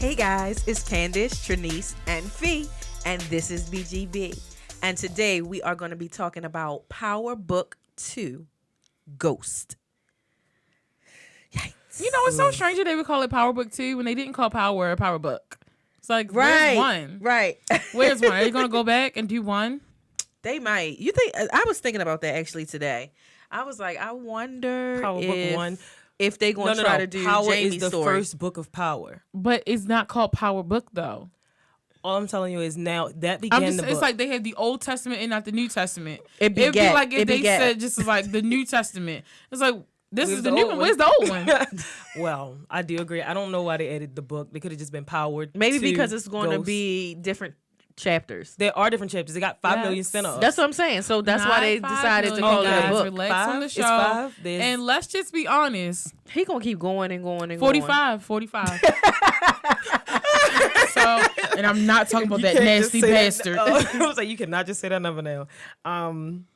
Hey guys, it's Candice, Trinice, and Fee, and this is BGB. And today we are going to be talking about Power Book 2, Ghost. Yikes. You know, it's so strange that they would call it Power Book 2 when they didn't call Power a Power Book. It's like, where's one? Right. Where's one? Are they going to go back and do one? They might. You think? I was thinking about that actually today. I was like, I wonder Power Book 1. If they going to try to do Power Jamie's is the story. first book of Power. But it's not called Power Book, though. All I'm telling you is now that began the book. It's like they have the Old Testament and not the New Testament. It'd be like if they said just like the New Testament. It's like, this is the new one. Where's the old one? Well, I do agree. I don't know why they added the book. They could have just been Powered. Maybe because it's going to be different chapters. There are different chapters. They got 5 million spin-offs. That's what I'm saying. So that's why they decided to call it a book. Relax on the show. It's 5. And let's just be honest. He gonna keep going and going and 45. So, and I'm not talking about that nasty bastard. I was like, you cannot just say that number now.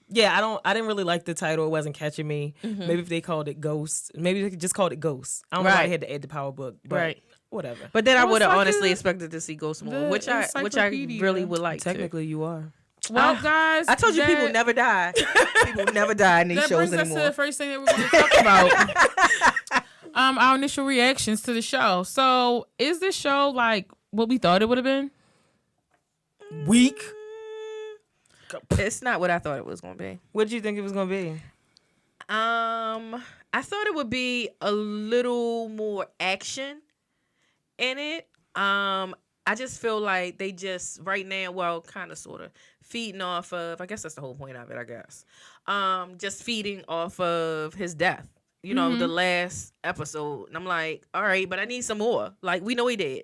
Yeah, I didn't really like the title. It wasn't catching me. Mm-hmm. Maybe if they called it Ghost, maybe they could just called it Ghost. I don't know why they had to add the Power Book, but whatever. But then I would have honestly expected to see Ghost more, which I really would like. Technically, you are. Well, guys, I told you people never die. People never die in these shows anymore. That brings us to the first thing that we're going to talk about. Our initial reactions to the show. So, is this show like what we thought it would have been? Weak. It's not what I thought it was going to be. What did you think it was going to be? I thought it would be a little more action in it. I just feel like they just right now, well, kind of sort of feeding off of, I guess that's the whole point of it, I guess. Just feeding off of his death. You know, the last episode. And I'm like, all right, but I need some more. Like, we know he did.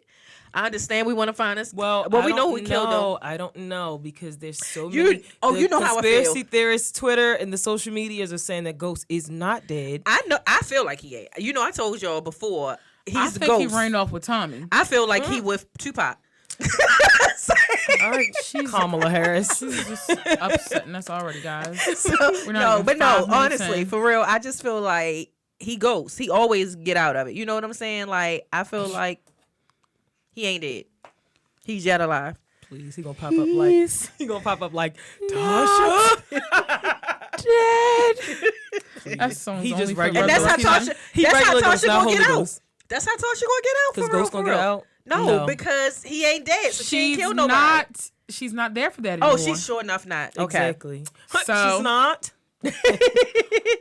I understand we want to find us. Well, we know who killed him. I don't know because there's so many. You know how I feel. Conspiracy theorists, Twitter, and the social medias are saying that Ghost is not dead. I know. I feel like he ain't. You know, I told y'all before. He's the ghost. I think he ran off with Tommy. I feel like he with Tupac. All right, Kamala Harris. She's just upsetting us already, guys. Honestly, for real, I just feel like he ghosts. He always get out of it. You know what I'm saying? Like, I feel like he ain't dead. He's yet alive. Please, he gonna pop up like Tasha. Dead. That song's he only just for regular. And that's how Tasha. That's how Tasha gonna get out. Ghost. That's how Tasha gonna get out. Because Ghost gonna get out. No, because he ain't dead. So she ain't killed nobody. She's not there for that anymore. Oh, she's sure enough not. Okay. Exactly. So, she's not.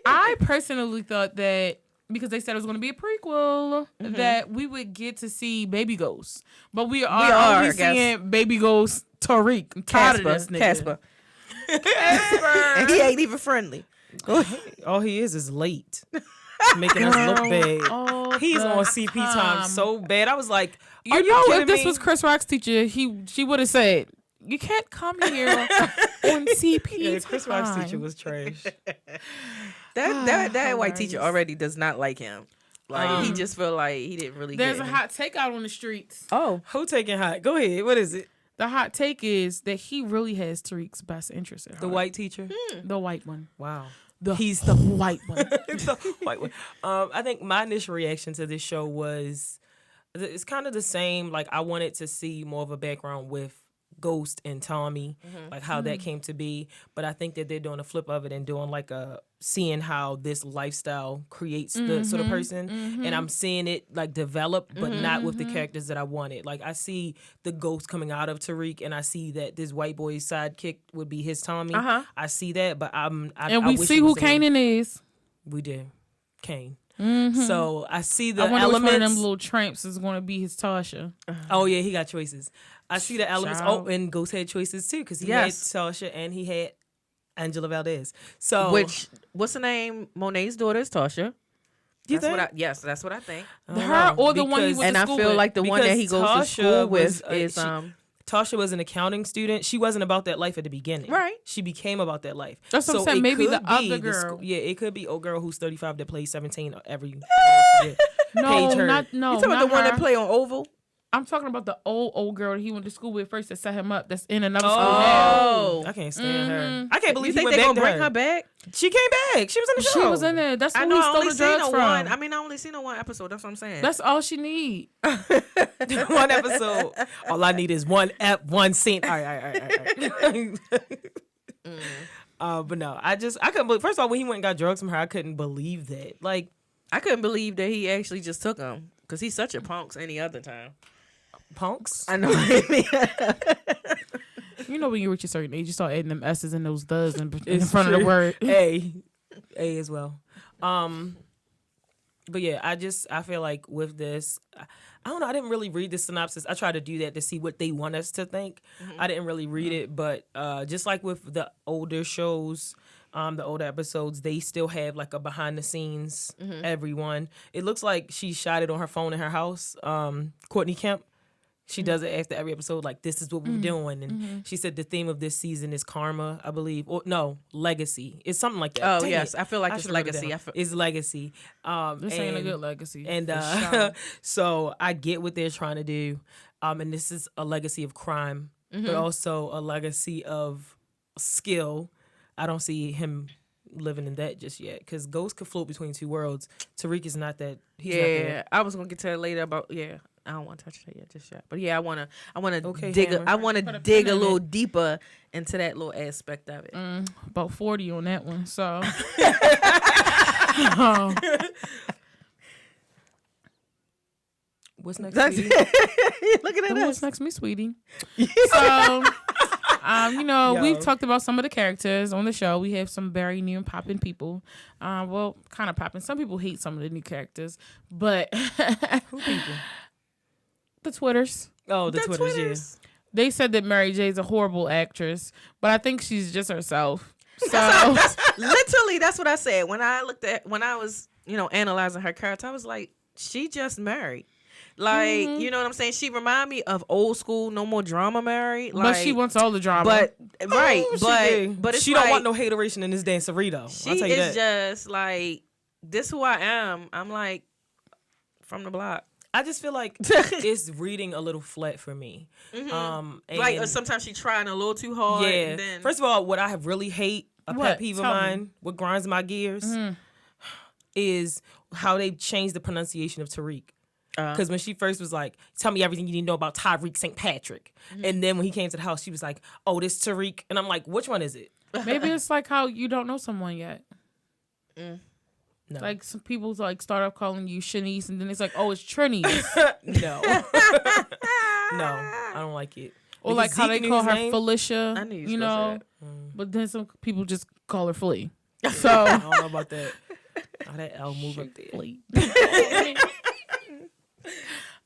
I personally thought that because they said it was going to be a prequel, that we would get to see Baby Ghost. But we are only seeing Baby Ghost Tariq. I'm tired of this nigga. Casper. And he ain't even friendly. All he is late. Making us look bad. He's on CP time so bad. I was like, you know, if this was Chris Rock's teacher, she would have said, you can't come here on CP time. Chris Rock's teacher was trash. That white teacher already does not like him. Like, he just feel like he didn't really There's get a him. hot take out on the streets. Oh. Who taking hot? Go ahead. What is it? The hot take is that he really has Tariq's best interest at heart. The white teacher? The white one. Wow. He's the white one. The white one. I think my initial reaction to this show was, it's kind of the same. Like, I wanted to see more of a background with Ghost and Tommy, like how that came to be. But I think that they're doing a flip of it and doing like seeing how this lifestyle creates the sort of person. And I'm seeing it like develop, but not with the characters that I wanted. Like, I see the Ghost coming out of Tariq, and I see that this white boy's sidekick would be his Tommy. I see that, but I we wish see who Kanan is. We did. Kane. So I see the I wonder elements. Which one of them little tramps is going to be his Tasha. Oh yeah, he got choices. I see the elements. Shout. Oh, and Ghost had choices too because he had Tasha and he had Angela Valdez. So what's the name? Monet's daughter is Tasha. You think? Yes, that's what I think. Her or the one he went to school with. And I feel like the one that he goes to school with is Tasha was an accounting student. She wasn't about that life at the beginning. Right. She became about that life. That's what I'm saying. Maybe the other girl. It could be old girl who's 35 that plays 17 every No, page. no. You talking about the one that play on Oval? I'm talking about the old girl that he went to school with first that set him up. That's in another school Oh, now. I can't stand her. I can't believe you he think went they back gonna to bring her back? She came back. She was in the show. She was in there. That's who I he know. I stole only the seen drugs her from. one. I mean, I only seen her one episode. That's what I'm saying. That's all she need. One episode. All I need is one scene. All right. But no, I couldn't believe. First of all, when he went and got drugs from her, I couldn't believe that. Like, I couldn't believe that he actually just took them because he's such a punk any other time. punks. I know what I mean. You know when you reach a certain age, you start adding them S's and those does in front of the word. A as well. But yeah, I feel like with this, I don't know. I didn't really read the synopsis. I tried to do that to see what they want us to think. I didn't really read it, but just like with the older shows, the older episodes, they still have like a behind the scenes. Everyone, it looks like she shot it on her phone in her house. Courtney Kemp. She does it after every episode, like, this is what we're doing. And she said the theme of this season is karma, I believe. Or no, legacy. It's something like that. Oh, yes. I feel like it's legacy. It's legacy. This ain't a good legacy. And so I get what they're trying to do. And this is a legacy of crime, but also a legacy of skill. I don't see him living in that just yet, because Ghost could float between two worlds. Tariq is not that. He's not that. I was gonna get to that later about I don't want to touch that yet just yet, but I want to Okay, dig. Hammer. I want to dig a little deeper into that little aspect of it. About 40 on that one. So What's next? Looking at us. what's next, me, sweetie? So, we've talked about some of the characters on the show. We have some very new and popping people. Well, kind of popping. Some people hate some of the new characters, but Who people? the Twitters. Oh, the Twitters. They said that Mary J's a horrible actress, but I think she's just herself. So That's what I said when I was analyzing her character. I was like, she just married. Like, you know what I'm saying? She remind me of old school, no more drama Mary. Like, but she wants all the drama. But right, Oh, but it's she like, don't want no hateration in this dancery though. She I'll tell you is that. just like, this who I am. I'm like from the block. I just feel like it's reading a little flat for me. And Like, or sometimes she trying a little too hard. yeah. And then, First of all, what I really hate, a What? pet peeve of Tell me. mine, what grinds my gears, is how they changed the pronunciation of Tariq. Because when she first was like, tell me everything you need to know about Tariq St. Patrick. And then when he came to the house, she was like, oh, this Tariq. And I'm like, which one is it? maybe it's like how you don't know someone yet. No. Like some people like start off calling you Shanice, and then it's like, oh, it's Trinice. No. No, I don't like it. Or Because like how they Zeke knew call his her name. Felicia. I knew you was You gonna know, say but then some people just call her Flea. So I don't know about that. Oh, that L move up there. Flea.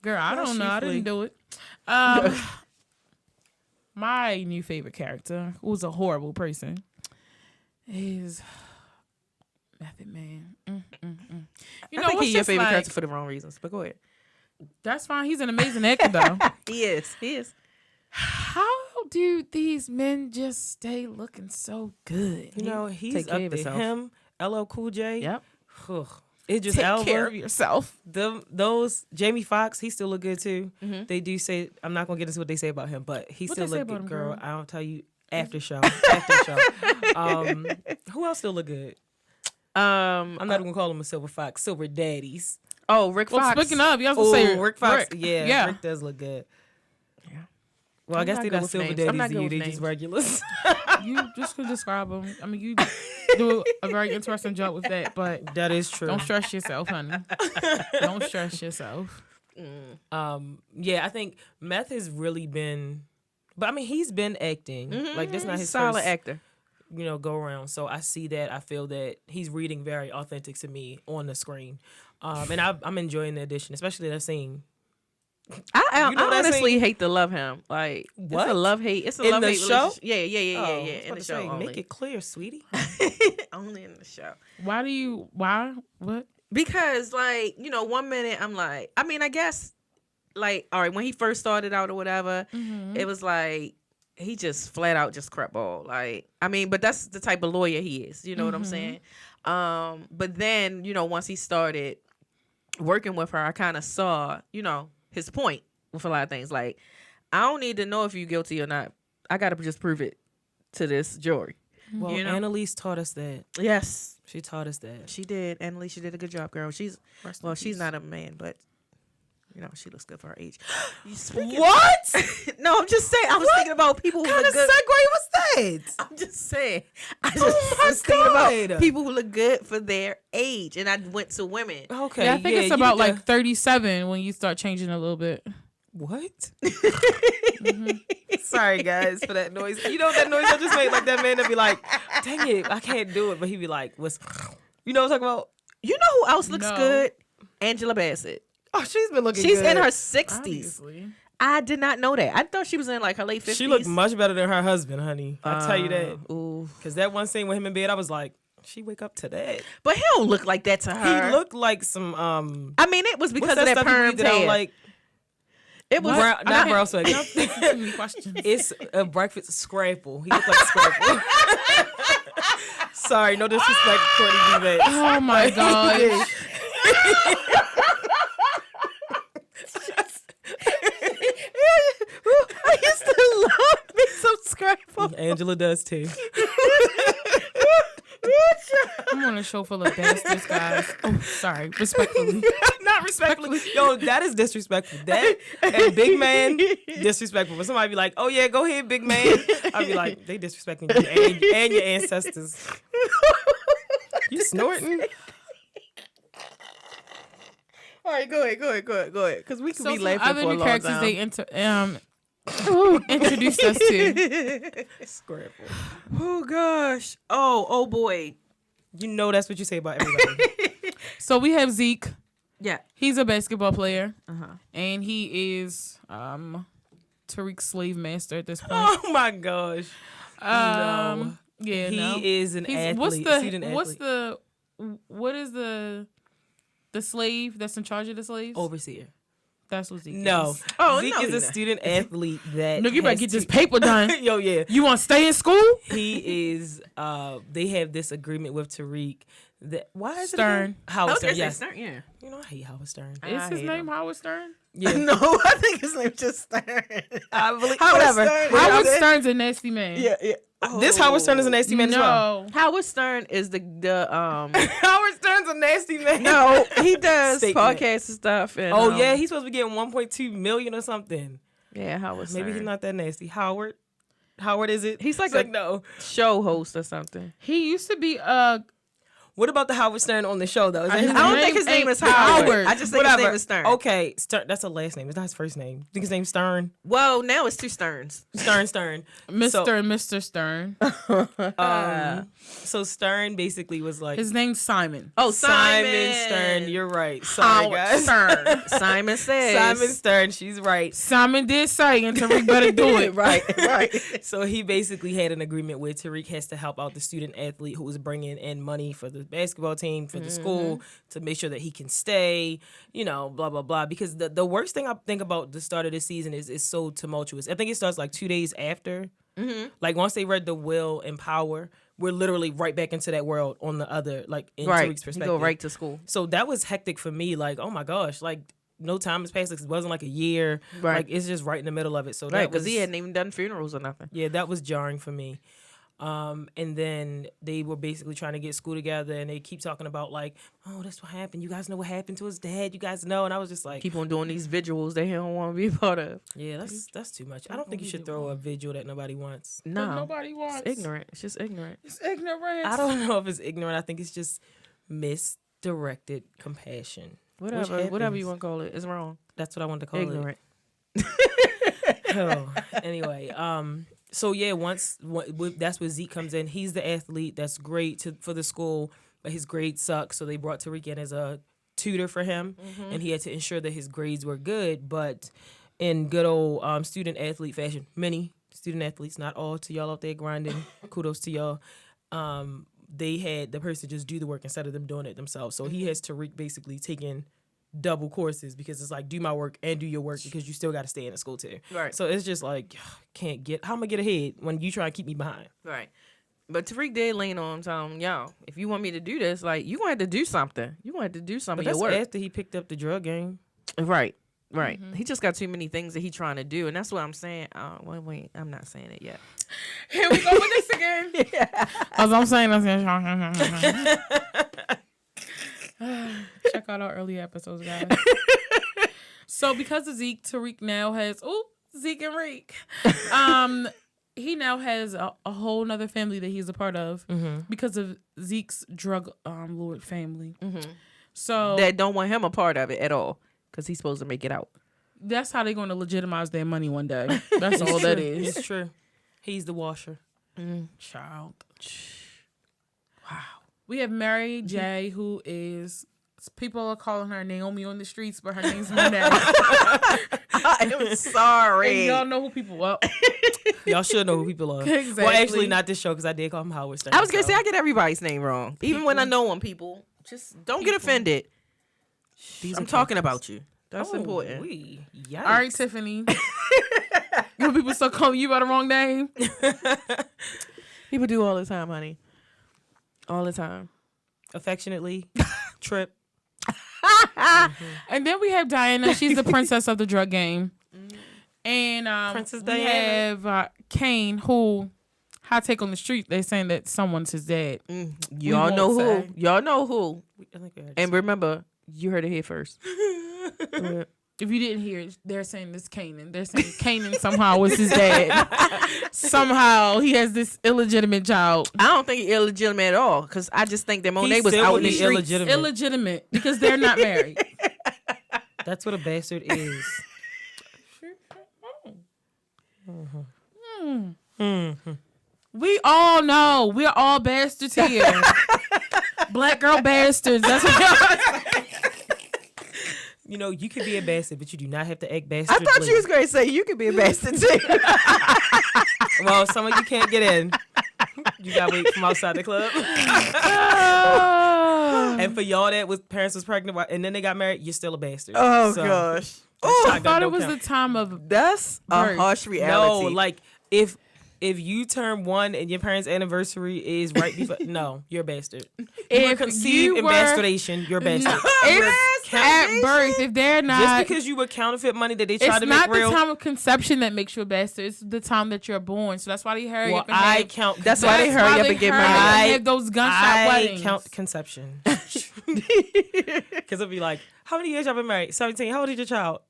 Girl, I don't know. I Flea. didn't do it. My new favorite character, who's a horrible person, is Method Man. You know, I think what's he's your just favorite like, character for the wrong reasons. But go ahead. That's fine. He's an amazing actor, though. He is. How do these men just stay looking so good? You know, he's Take care up of to himself. him, LL Cool J. Yep. Ugh. It just Take Alva. care of yourself. Those Jamie Foxx, he still look good too. They do say, I'm not gonna get into what they say about him, but he What still they say look good, about him, girl. girl? I'll tell you after show. Who else still look good? I'm not even gonna call him a silver fox, silver daddies. Rick Well, Fox. speaking of, you have to Oh, say Rick Fox. Rick. Yeah, Rick does look good. Yeah. Well, I I'm guess not they're good not with silver names. I'm daddies not to good you. with They just names. regulars. You just could describe them. I mean, you do a very interesting job with that, but That is true. don't stress yourself, honey. Don't stress yourself. Yeah, I think Meth has really been, but I mean, he's been acting. Like, that's not his solid first, actor. go around. So I see that. I feel that he's reading very authentic to me on the screen. And I'm enjoying the addition, especially that scene. I You know that honestly scene? hate to love him. Like, What? It's a love hate. It's a In love the hate show? relationship. Yeah. I was In about the to show say, only. make it clear, sweetie. Only in the show. Why? What? Because, like, one minute I'm like, I mean, I guess, like, all right, when he first started out or whatever, it was like, he just flat out just crap ball. Like, I mean, but that's the type of lawyer he is. You know what I'm saying? But then, once he started working with her, I kind of saw, his point. with a lot of things. Like, I don't need to know if you're guilty or not. I got to just prove it to this jury. Well, Annalise taught us that. Yes. She taught us that. She did. Annalise, you did a good job, girl. She's not a man, but she looks good for her age. What? No, I'm just saying. I was thinking about people who What look kind of good. segue was that? I'm just saying. I just was thinking about people who look good for their age, and I went to women. Okay. Yeah, I think it's about like 37 when you start changing a little bit. What? Sorry, guys, for that noise. You know what that noise I just made? Like that man that be like, dang it, I can't do it. But he'd be like, what's... You know what I'm talking about? You know who else looks good? Angela Bassett. Oh, she's been looking She's good. in her 60s. Obviously. I did not know that. I thought she was in like her late 50s. She looked much better than her husband, honey. I tell you that. Ooh. Because that one scene with him in bed, I was like, she wake up to that. But he don't look like that to her. He looked like some... I mean, it was because of that stuff you perm eat that I hair. like... It was not brown swag. Too many questions. It's a breakfast scrapple. He looked like Scrapple. Sorry, no disrespect, Courtney B. Oh my god. I used to love me some Scrapple. Angela does too. I'm on a show full of bastards, guys. Oh, sorry. Respectfully. Not respectfully. Yo, that is disrespectful. That and big man, disrespectful. When somebody be like, oh yeah, go ahead, big man. I'd be like, they disrespecting you and your ancestors. You snorting? All right, go ahead. Because we can be some laughing other for a new long characters time. they introduced us to. Scrapple. Oh gosh. Oh boy. You know that's what you say about everybody. So we have Zeke. Yeah. He's a basketball player. Uh-huh. And he is Tariq's slave master at this point. Oh my gosh. No. Yeah, He is an athlete. What is the slave that's in charge of the slaves? Overseer. That's what Zeke No. is. Oh, Zeke no, is a he's not. student athlete that No, you better has get this to- paper done. Yo, yeah. You want to stay in school? He is they have this agreement with Tariq that why is Stern. it again? Howard Stern, yes. Stern, yeah. You know I hate Howard Stern. Is his hate name him. Howard Stern? Yeah. No, I think his name's just Stern. I believe Whatever. Stern. Howard Stern's a nasty man. Yeah. This Howard Stern is a nasty man as well. No. Howard Stern is the Howard Stern's a nasty man. No, he does Statement. podcasts and stuff. And, Oh yeah, he's supposed to be getting 1.2 million or something. yeah, Howard Stern. Maybe he's not that nasty. Howard is it? He's like It's a- no. show host or something. He used to be What about the Howard Stern on the show though? Is that His his I don't name think his name ain't is Howard. Howard. I just think his name is Stern. Okay, Stern. That's a last name. It's not his first name. Think his name's Stern. Well, now it's two Sterns. Stern. Mr. So- and Mr. Stern. So Stern basically was like His name's Simon. Oh, Simon Stern. You're right. Sorry, Howard guys. Stern. Simon says. Simon Stern. She's right. Simon did say, and Tariq better do it. right. So he basically had an agreement where Tariq has to help out the student athlete who was bringing in money for the basketball team, for the school, to make sure that he can stay, you know, blah, blah, blah. Because the worst thing I think about the start of this season is it's so tumultuous. I think it starts like 2 days after. Like once they read the will and power, we're literally right back into that world on the other, like in Right. Tariq's You perspective. go right to school. So that was hectic for me. Like, oh my gosh, like no time has passed. Like, it wasn't like a year. Right. Like it's just right in the middle of it. So Right, that because was he hadn't even done funerals or nothing. yeah, that was jarring for me. And then they were basically trying to get school together, and they keep talking about like, oh, that's what happened. You guys know what happened to his dad. You guys know, and I was just like, Keep on doing these vigils they don't want to be a part of. yeah, that's too much. I don't think you should throw a vigil that nobody wants. No. But nobody wants. It's ignorant. It's just ignorant. It's ignorance. I don't know if it's ignorant. I think it's just misdirected compassion. Which Whatever you happens. want to call it. It's wrong. That's what I wanted to call Ignorant. it. Oh, anyway, so yeah, that's where Zeke comes in. He's the athlete. That's great for the school, but his grades suck. So they brought Tariq in as a tutor for him, and he had to ensure that his grades were good. But in good old student athlete fashion, many student athletes, not all, to y'all out there grinding, kudos to y'all. They had the person just do the work instead of them doing it themselves. So he has Tariq basically taking double courses because it's like do my work and do your work because you still got to stay in the school too. Right. So it's just like how am I gonna get ahead when you try to keep me behind? Right. But Tariq did lean on him, telling him, y'all, if you want me to do this, like, you going to have to do something. You going to have to do some of your But work. that's after he picked up the drug game. Right. Right. He just got too many things that he's trying to do, and that's what I'm saying. Wait, I'm not saying it yet. Here we go with this again. As I'm saying, check out our early episodes, guys. So because of Zeke, Tariq now has Zeke and Reek. He now has a whole nother family that he's a part of because of Zeke's drug lord family. So That don't want him a part of it at all because he's supposed to make it out. That's how they're going to legitimize their money one day. That's all that is. It's true. He's the washer. Child. Wow. We have Mary J, who is, people are calling her Naomi on the streets, but her name's Monet. I'm sorry. And y'all know who people are. Y'all should know who people are. Exactly. Well, actually, not this show because I did call him Howard Stern. I was going to say, I get everybody's name wrong. Even when I know them, people. Just don't get offended. I'm talking about you. That's important. Yikes. All right, Tiffany. When people start calling you by the wrong name. People do all the time, honey. All the time. Affectionately, Trip. And then we have Diana. She's the princess of the drug game. And Princess we Diana. have Cane, who, hot take on the street, they're saying that someone's his dad. Y'all know who. say. Y'all know who. I think we heard And remember, you heard it here first. If you didn't hear it, they're saying this Kanan. They're saying Kanan somehow was his dad. Somehow he has this illegitimate child. I don't think he's illegitimate at all because I just think that Monet He was still out would in the be streets. Illegitimate because they're not married. That's what a bastard is. We all know we're all bastards here. Black girl bastards. That's what y'all say. You know, you can be a bastard, but you do not have to act I bastard. thought you was going to say you could be a bastard too. Well, some of you can't get in. You gotta wait from outside the club. And for y'all that was parents was pregnant and then they got married, you're still a bastard. Oh, So, gosh. I thought it was the time of That's a birth. harsh reality. No, like if you turn 1 and your parents' anniversary is right before, no, you're a bastard. You were conceived in bastardation, you're a bastard. It's at birth. If they're not, Just because you were counterfeit money that they tried to it's make not real. the time of conception that makes you a bastard. It's the time that you're born. So that's why they hurry up and have, That's why they hurry up and get married. and have those gunshot weddings. I count conception. Because it'll be like, how many years y'all been married? 17. How old is your child?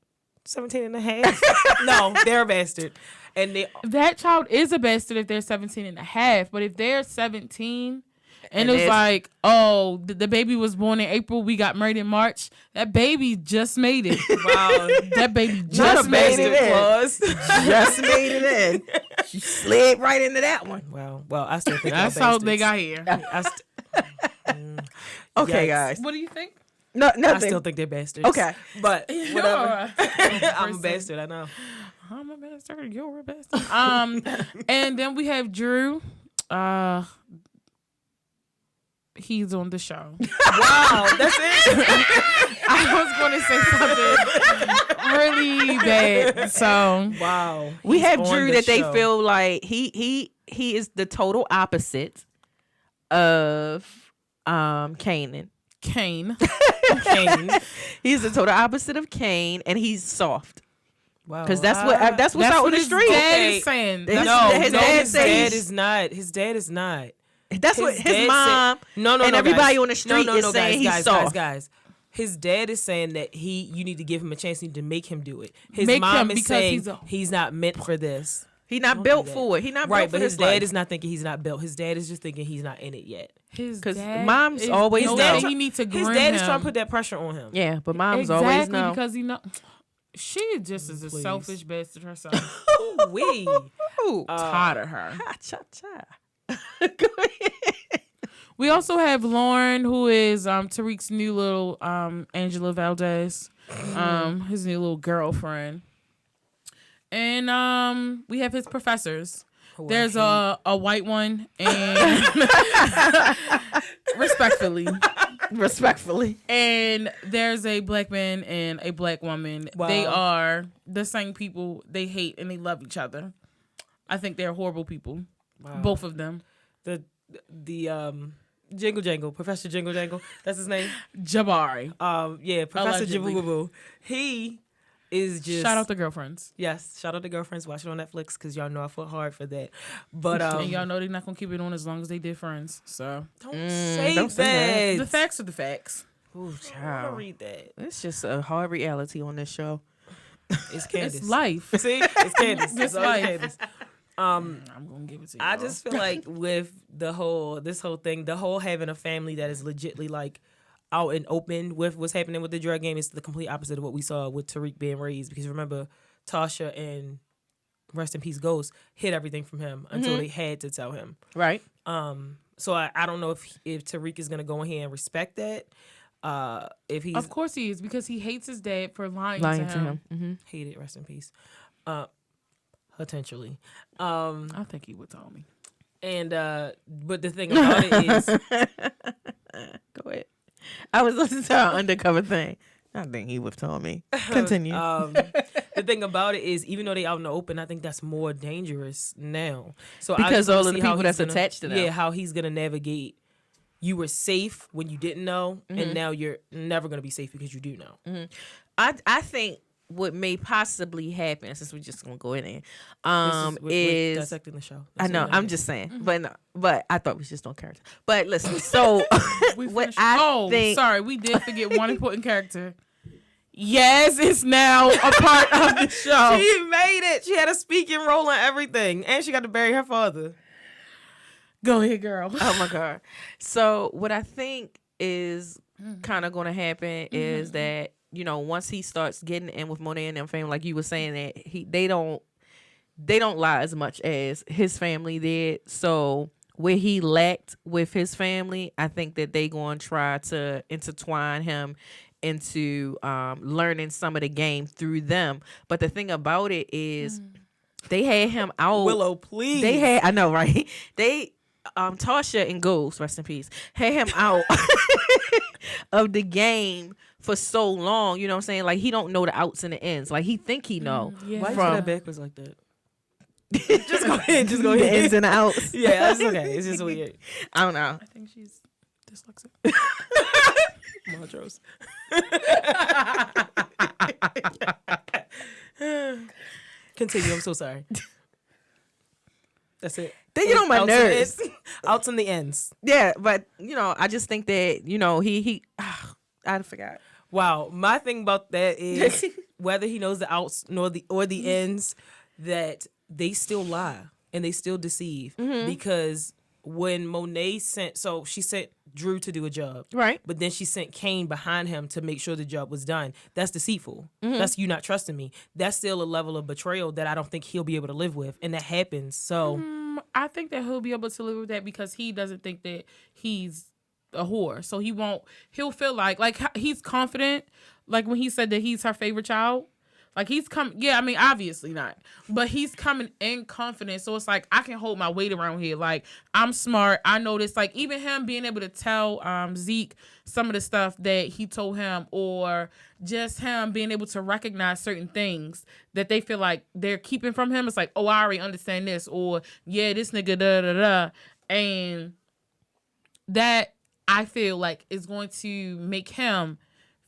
17 and a half. No, they're a bastard. And that child is a bastard if they're 17 and a half. But if they're 17 and it's like, oh, the baby was born in April, we got married in March, that baby just made it. wow, That baby just made it. Just made it in. She slid right into that one. Wow. Well, I still think That's how they got here. Okay, Yikes. guys. What do you think? No, nothing. I still think they're bastards. Okay. But whatever. I'm a Person. bastard, I know. I'm a bastard. You're a bastard. And then we have Drew. He's on the show. Wow, that's it. I was going to say something really bad. So Wow. We He's have on Drew the that they show. feel like he is the total opposite of Kanan. Cane. He's the total opposite of Kane, and he's soft. Wow. Because that's what's out in the his street. dad Okay. is saying. His His dad says- dad is not. His dad is not. That's what his dad mom said, no, and everybody guys. on the street is saying he's soft. Guys. His dad is saying that you need to give him a chance. You need to make him do it. His Make mom him is because saying he's he's not meant for this. He's not built for it. He's not Right, built for but his this dad life. is not thinking he's not built. His dad is just thinking he's not in it yet. Because mom's always know. He needs to groom His dad is him. trying to put that pressure on him. Yeah, but mom's exactly always know. because he know. She just is a selfish bastard herself. We Tired of her. Ha, cha, cha. Go ahead. We also have Lauren, who is Tariq's new little Angela Valdez, his new little girlfriend. And we have his professors. There's a white one and respectfully. And there's a black man and a black woman. Wow. They are the same people. They hate and they love each other. I think they're horrible people. Wow. Both of them. The Jingle Jangle, Professor Jingle Jangle, that's his name. Jabari. Yeah, Professor Allegedly. Jibubu. He is just shout out to Girlfriends. Yes, shout out to Girlfriends. Watch it on Netflix because y'all know I fought hard for that. But and y'all know they're not gonna keep it on as long as they did Friends. So don't say that. The facts are the facts. Ooh, I child. want to read that. It's just a hard reality on this show. It's Candace. It's life. See, it's Candace. It's life. Candace. I'm gonna give it to you. I just feel like with this whole thing, the whole having a family that is legitly like out and open with what's happening with the drug game is the complete opposite of what we saw with Tariq being raised. Because remember, Tasha and rest in peace Ghost hid everything from him until they had to tell him. Right. So I don't know if Tariq is gonna go in here and respect that. If he's of course he is, because he hates his dad for lying to him. Mm-hmm. hated, rest in peace. Potentially. I think he would tell me. And but the thing about it is Go ahead. I was listening to our undercover thing. I think he would tell me. Continue. the thing about it is, even though they out in the open, I think that's more dangerous now. So because I all just of the see how people that's he's gonna- attached to them. Yeah, how he's gonna navigate. You were safe when you didn't know, and now you're never gonna be safe because you do know. I think what may possibly happen, since we're just gonna go in there, We're is dissecting the show. I That's know. what it I'm is. just saying, but I thought we was just on character. But listen, so what I think. Sorry, we did forget one important character. Yes, it's now a part of the show. She made it. She had a speaking role in everything, and she got to bury her father. Go ahead, girl. Oh my god. So what I think is kind of going to happen is that, you know, once he starts getting in with Monet and them family, like you were saying, that they don't lie as much as his family did. So where he lacked with his family, I think that they going to try to intertwine him into learning some of the game through them. But the thing about it is they had him out. Willow, please. They had, I know, right? They Tasha and Ghost, rest in peace, had him out of the game for so long. You know what I'm saying? Like, he don't know the outs and the ends. Like, he think he know. Yeah. Why you From- say that backwards like that? Just go ahead. Just go The ahead. ins and the outs. Yeah, it's okay. It's just weird. I don't know. I think she's dyslexic. Montrose. Continue. I'm so sorry. That's it. They get on my Outs and nerves. ends. Outs and the ends. Yeah, but you know, I just think that, you know, I forgot. Wow. My thing about that is whether he knows the outs or the ends, that they still lie and they still deceive. Because when Monet she sent Drew to do a job. Right. But then she sent Kane behind him to make sure the job was done. That's deceitful. That's you not trusting me. That's still a level of betrayal that I don't think he'll be able to live with. And that happens. So I think that he'll be able to live with that because he doesn't think that he's a whore. So he'll feel like he's confident. Like when he said that he's her favorite child. Like he's obviously not, but he's coming in confident. So it's like, I can hold my weight around here. Like, I'm smart. I know this. Like, even him being able to tell Zeke some of the stuff that he told him, or just him being able to recognize certain things that they feel like they're keeping from him. It's like, oh, I already understand this, or yeah, this nigga da da da, and that I feel like is going to make him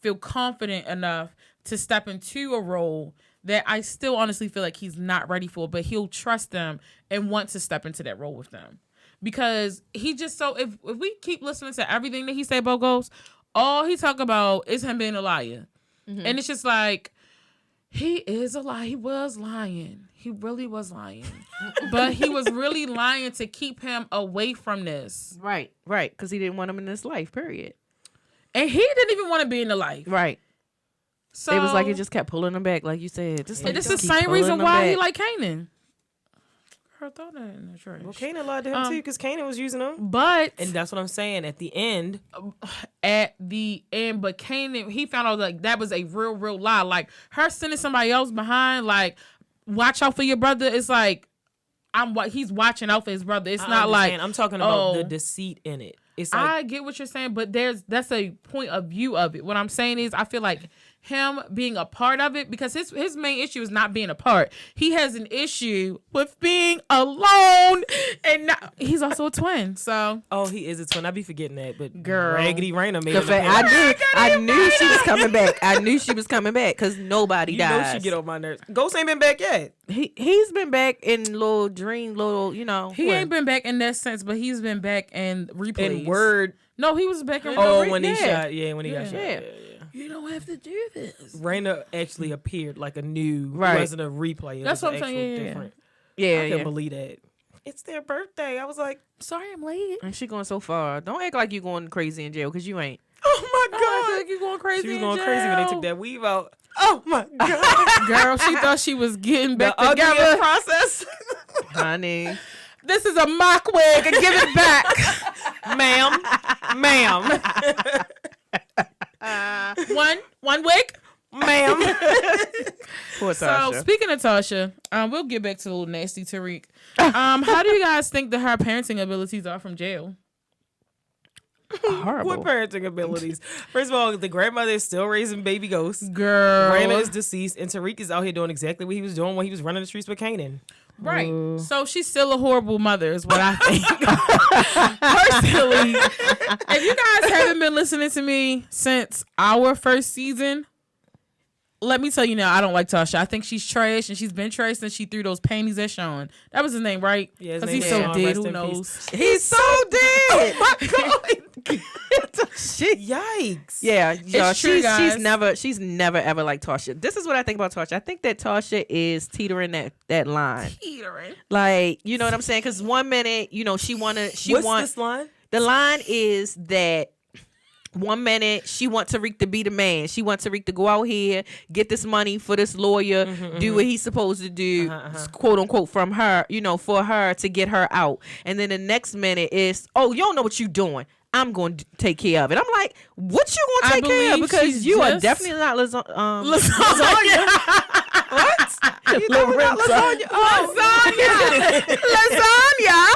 feel confident enough to step into a role that I still honestly feel like he's not ready for, but he'll trust them and want to step into that role with them. Because he just if we keep listening to everything that he said about Ghost, all he talk about is him being a liar. And it's just like, he is a liar. He was lying. He really was lying. But he was really lying to keep him away from this. Right. Because he didn't want him in this life, period. And he didn't even want to be in the life. Right. So It was like it just kept pulling him back, like you said. and this is the same reason why he like Kanan. Girl, throw that in the trash. well, Kanan lied to him too, because Kanan was using him. But And that's what I'm saying. At the end, but Kanan, he found out like that was a real lie. Like her sending somebody else behind, like, watch out for your brother. It's like he's watching out for his brother. It's not like I'm talking about the deceit in it. It's like, I get what you're saying, but that's a point of view of it. What I'm saying is, I feel like him being a part of it, because his main issue is not being a part. He has an issue with being alone, and he's also a twin. So he is a twin. I be forgetting that, but girl, Raggedy Raina made it. I knew she was coming back. I knew she was coming back because nobody dies. You know she get on my nerves. Ghost ain't been back yet. He's been back in little dream, He ain't been back in that sense, but he's been back in replays. In Word. No, he was back in. When he shot. Yeah, when he got shot. Yeah. You don't have to do this. Raina actually appeared like a new, it wasn't a replay. It That's was what I'm saying. Different. Yeah, I couldn't believe that. It's their birthday. I was like, sorry, I'm late. And she going so far. Don't act like you going crazy in jail because you ain't. Oh my God, like you going crazy. She was going crazy when they took that weave out. Oh my God, girl, she thought she was getting back the together. Process, honey. This is a mock wig, and give it back, ma'am. One wig, ma'am. Poor Tasha. So speaking of Tasha, we'll get back to the little nasty Tariq. How do you guys think that her parenting abilities are from jail? Horrible. What parenting abilities? First of all, the grandmother is still raising baby ghosts. Girl, Raina is deceased, and Tariq is out here doing exactly what he was doing when he was running the streets with Kanan. Right. So she's still a horrible mother is what I think. Personally, if you guys haven't been listening to me since our first season, let me tell you now, I don't like Tasha. I think she's trash, and she's been trash since she threw those panties at Sean. That was his name, right? Yeah, because he's so dead. Who knows? He's so dead. Oh my God. Shit, yikes. Yeah, it's true, guys. She's never ever liked Tasha. This is what I think about Tasha. I think that Tasha is teetering that line. Like, you know what I'm saying? Because one minute, she wants this line? The line is that 1 minute she wants Tariq to be the man. She wants Tariq to go out here, get this money for this lawyer, do what he's supposed to do, quote unquote, from her, for her to get her out. And then the next minute is, oh, you don't know what you're doing. I'm going to take care of it. I'm like, what you going to take care of? Because you are definitely not lasagna. What? Lasagna. Lasagna.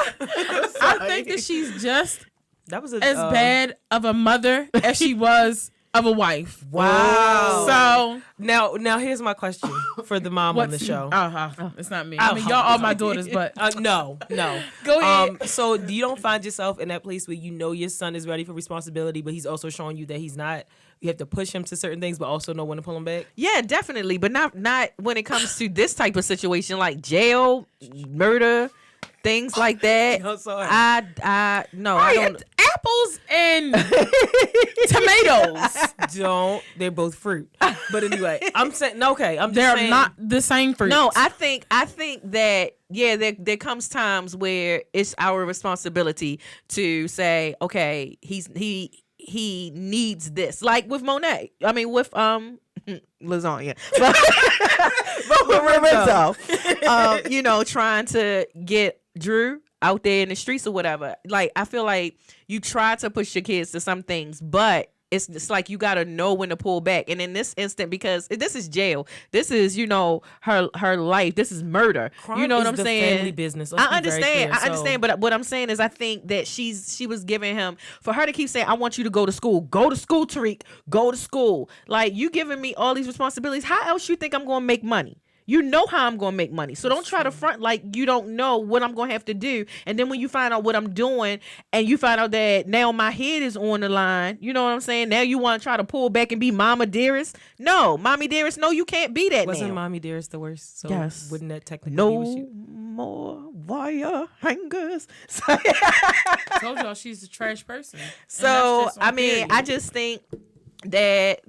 I think that she's just as bad of a mother as she was of a wife. Wow. So now here's my question for the mom on the show. It's not me. I mean, y'all are my daughters, but no. Go ahead. So you don't find yourself in that place where your son is ready for responsibility, but he's also showing you that he's not. You have to push him to certain things, but also know when to pull him back. Yeah, definitely, but not when it comes to this type of situation like jail, murder, things like that. I'm sorry. I don't. Apples and tomatoes. They're both fruit. But anyway, I'm saying I'm just they're saying, not the same fruit. No, I think that there comes times where it's our responsibility to say, okay, he needs this. Like with Monet. I mean with Lasagna. But with Lorenzo. Trying to get Drew out there in the streets or whatever. Like, I feel like you try to push your kids to some things, but it's like you got to know when to pull back. And in this instant, because this is jail, this is, her life, this is murder. Crime you know what is I'm the saying? Family business. I understand, but what I'm saying is I think that she was giving him, for her to keep saying, I want you to go to school, Tariq, go to school. Like, you giving me all these responsibilities. How else you think I'm going to make money? You know how I'm going to make money. So don't try to front like you don't know what I'm going to have to do. And then when you find out what I'm doing and you find out that now my head is on the line, you know what I'm saying? Now you want to try to pull back and be Mama Dearest? No, Mommy Dearest, no, you can't be that. Wasn't now. Mommy Dearest the worst? So yes. Wouldn't that technically no be what you... more wire hangers? I told y'all she's a trash person. So, I mean, I just think that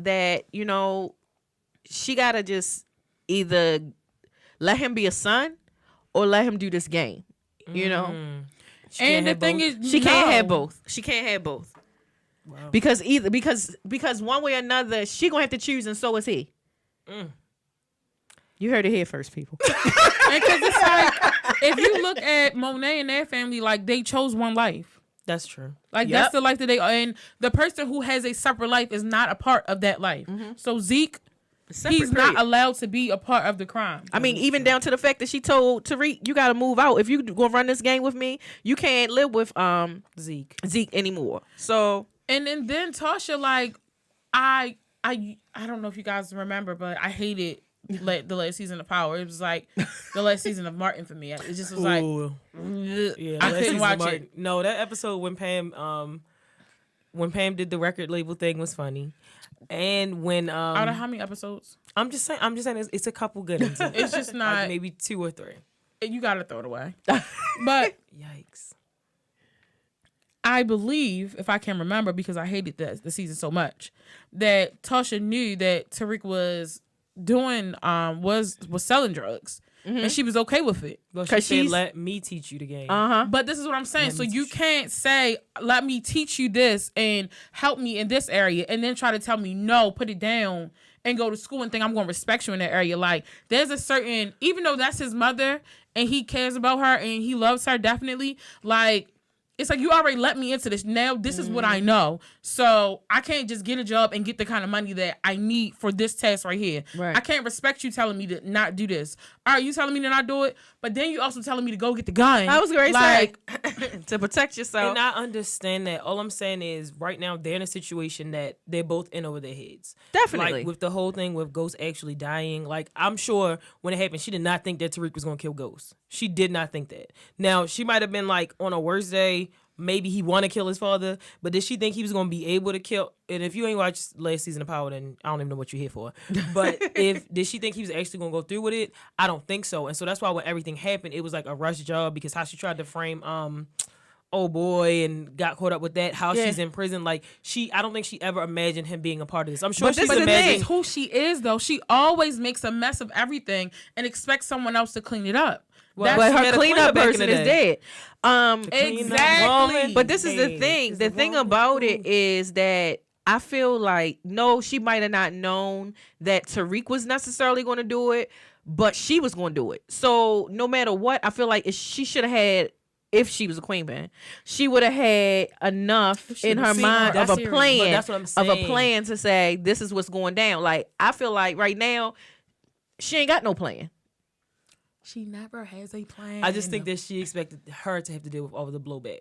she got to just either let him be a son or let him do this game, And the thing is, she can't have both. She can't have both. Wow. Because one way or another, she gonna have to choose, and so is he. You heard it here first, people. Because it's like, if you look at Monet and their family, like, they chose one life. That's true. Like, that's the life that they are. And the person who has a separate life is not a part of that life. Mm-hmm. So Zeke, he's not allowed to be a part of the crime. I mean, even down to the fact that she told Tariq, you got to move out. If you gonna run this game with me, you can't live with Zeke anymore. So and then Tasha, like, I I don't know if you guys remember, but I hated the last season of Power. It was like the last season of Martin for me. It just was like, yeah, I couldn't watch it. No, that episode when Pam did the record label thing was funny, and when out of how many episodes? I'm just saying it's a couple good ones. It's just not like maybe 2 or 3. You gotta throw it away. But yikes. I believe, if I can remember, because I hated the season so much, that Tasha knew that Tariq was doing was selling drugs, and she was okay with it. Because she said, "Let me teach you the game." But this is what I'm saying. So you can't say, "Let me teach you this and help me in this area," and then try to tell me no, put it down and go to school and think I'm going to respect you in that area. Like, there's a certain, even though that's his mother and he cares about her and he loves her definitely, like, it's like, you already let me into this. Now this is what I know. So I can't just get a job and get the kind of money that I need for this task right here. Right. I can't respect you telling me to not do this. All right, you telling me to not do it, but then you also telling me to go get the gun. I was great, like, to protect yourself. And I understand that. All I'm saying is right now they're in a situation that they're both in over their heads. Definitely. Like with the whole thing with Ghost actually dying, like I'm sure when it happened, she did not think that Tariq was going to kill Ghost. She did not think that. Now, she might have been like on a worse day, maybe he want to kill his father, but did she think he was going to be able to kill? And if you ain't watched last season of Power, then I don't even know what you're here for. But did she think he was actually going to go through with it? I don't think so. And so that's why when everything happened, it was like a rush job because how she tried to frame oh boy and got caught up with that, how she's in prison. Like I don't think she ever imagined him being a part of this. I'm sure she's imagining who she is though. She always makes a mess of everything and expects someone else to clean it up. Well, but her cleanup person is dead. Exactly. But this is the thing. The thing about it is that I feel like, no, she might have not known that Tariq was necessarily going to do it, but she was going to do it. So no matter what, I feel like she should have had, if she was a queen man, she would have had enough in her mind of a plan, to say, this is what's going down. Like, I feel like right now, she ain't got no plan. She never has a plan. I just think that she expected her to have to deal with all of the blowback.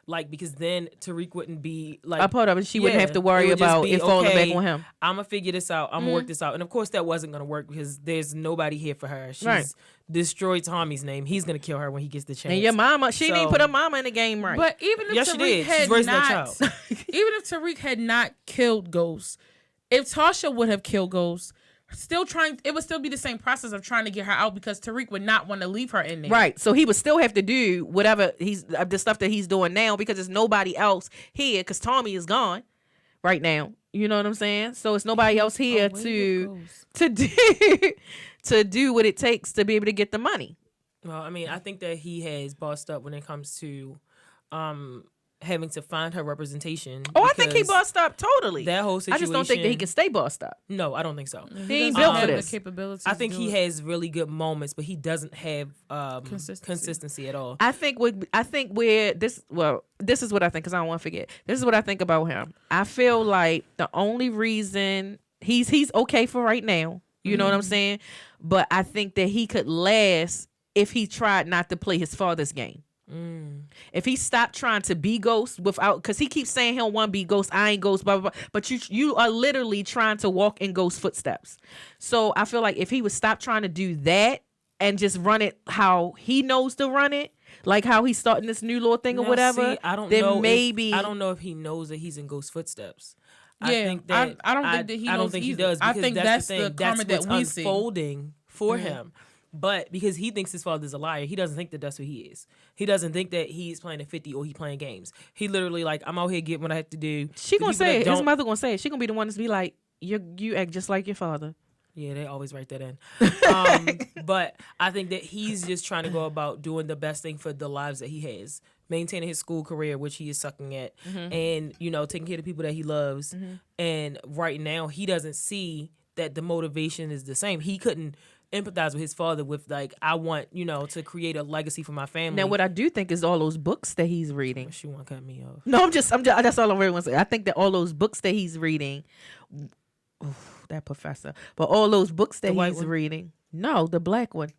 Like, because then Tariq wouldn't be like a part of it. She wouldn't have to worry about it falling back on him. I'm gonna figure this out. I'm gonna work this out. And of course, that wasn't gonna work because there's nobody here for her. She's destroyed Tommy's name. He's gonna kill her when he gets the chance. And your mama, she didn't put her mama in the game right. But even if Tariq had not, even if Tariq had not killed Ghost, if Tasha would have killed Ghost, it would still be the same process of trying to get her out because Tariq would not want to leave her in there. Right. So he would still have to do whatever the stuff that he's doing now because there's nobody else here because Tommy is gone right now. You know what I'm saying? So it's nobody else here to do what it takes to be able to get the money. Well, I mean, I think that he has bossed up when it comes to having to find her representation. Oh, I think he bossed up totally. That whole situation. I just don't think that he can stay bossed up. No, I don't think so. He ain't built for this. I think he has really good moments, but he doesn't have consistency at all. This is what I think because I don't want to forget. This is what I think about him. I feel like the only reason he's okay for right now, you know what I'm saying? But I think that he could last if he tried not to play his father's game. If he stopped trying to be Ghost because he keeps saying he don't want to be Ghost, I ain't Ghost, blah, blah, blah. But you are literally trying to walk in Ghost footsteps. So I feel like if he would stop trying to do that and just run it how he knows to run it, like how he's starting this new little thing or whatever, see, I don't know if he knows that he's in Ghost footsteps. Yeah, I don't think that he knows. I don't think he does. I think that's the karma that we see unfolding for him. But because he thinks his father's a liar, he doesn't think that that's who he is. He doesn't think that he's playing at 50 or he's playing games. He literally like, I'm out here getting what I have to do. She gonna say it. His mother gonna say it. She gonna be the one to be like, you act just like your father. Yeah, they always write that in. But I think that he's just trying to go about doing the best thing for the lives that he has. Maintaining his school career, which he is sucking at, and, taking care of the people that he loves. And right now, he doesn't see that the motivation is the same. He couldn't empathize with his father with like, I want, to create a legacy for my family. Now, what I do think is all those books that he's reading. She won't cut me off. No, I'm just that's all I really want to say. I think that all those books that he's reading, that professor, but all those books that he's reading. No, the black one.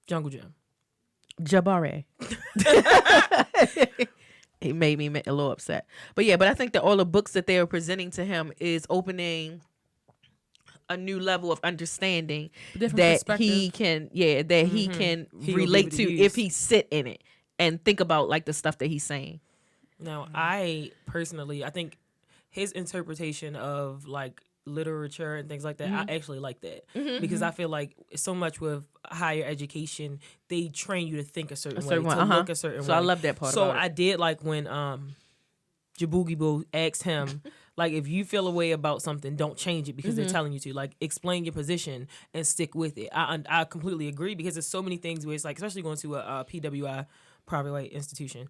Jungle Gym. Jabari. It made me a little upset. But I think that all the books that they are presenting to him is opening a new level of understanding Different that perspective. he can, he can He relate will be to able to if use. he sit in it and think about like the stuff that he's saying. Now, I personally, I think his interpretation of like literature and things like that, I actually like that because I feel like so much with higher education, they train you to think a certain way, to look a certain way. So I love that part. So about it. I did like when Jaboogie Boo asked him, like, if you feel a way about something, don't change it because they're telling you to. Like, explain your position and stick with it. I completely agree because there's so many things where it's like, especially going to a PWI, private white institution.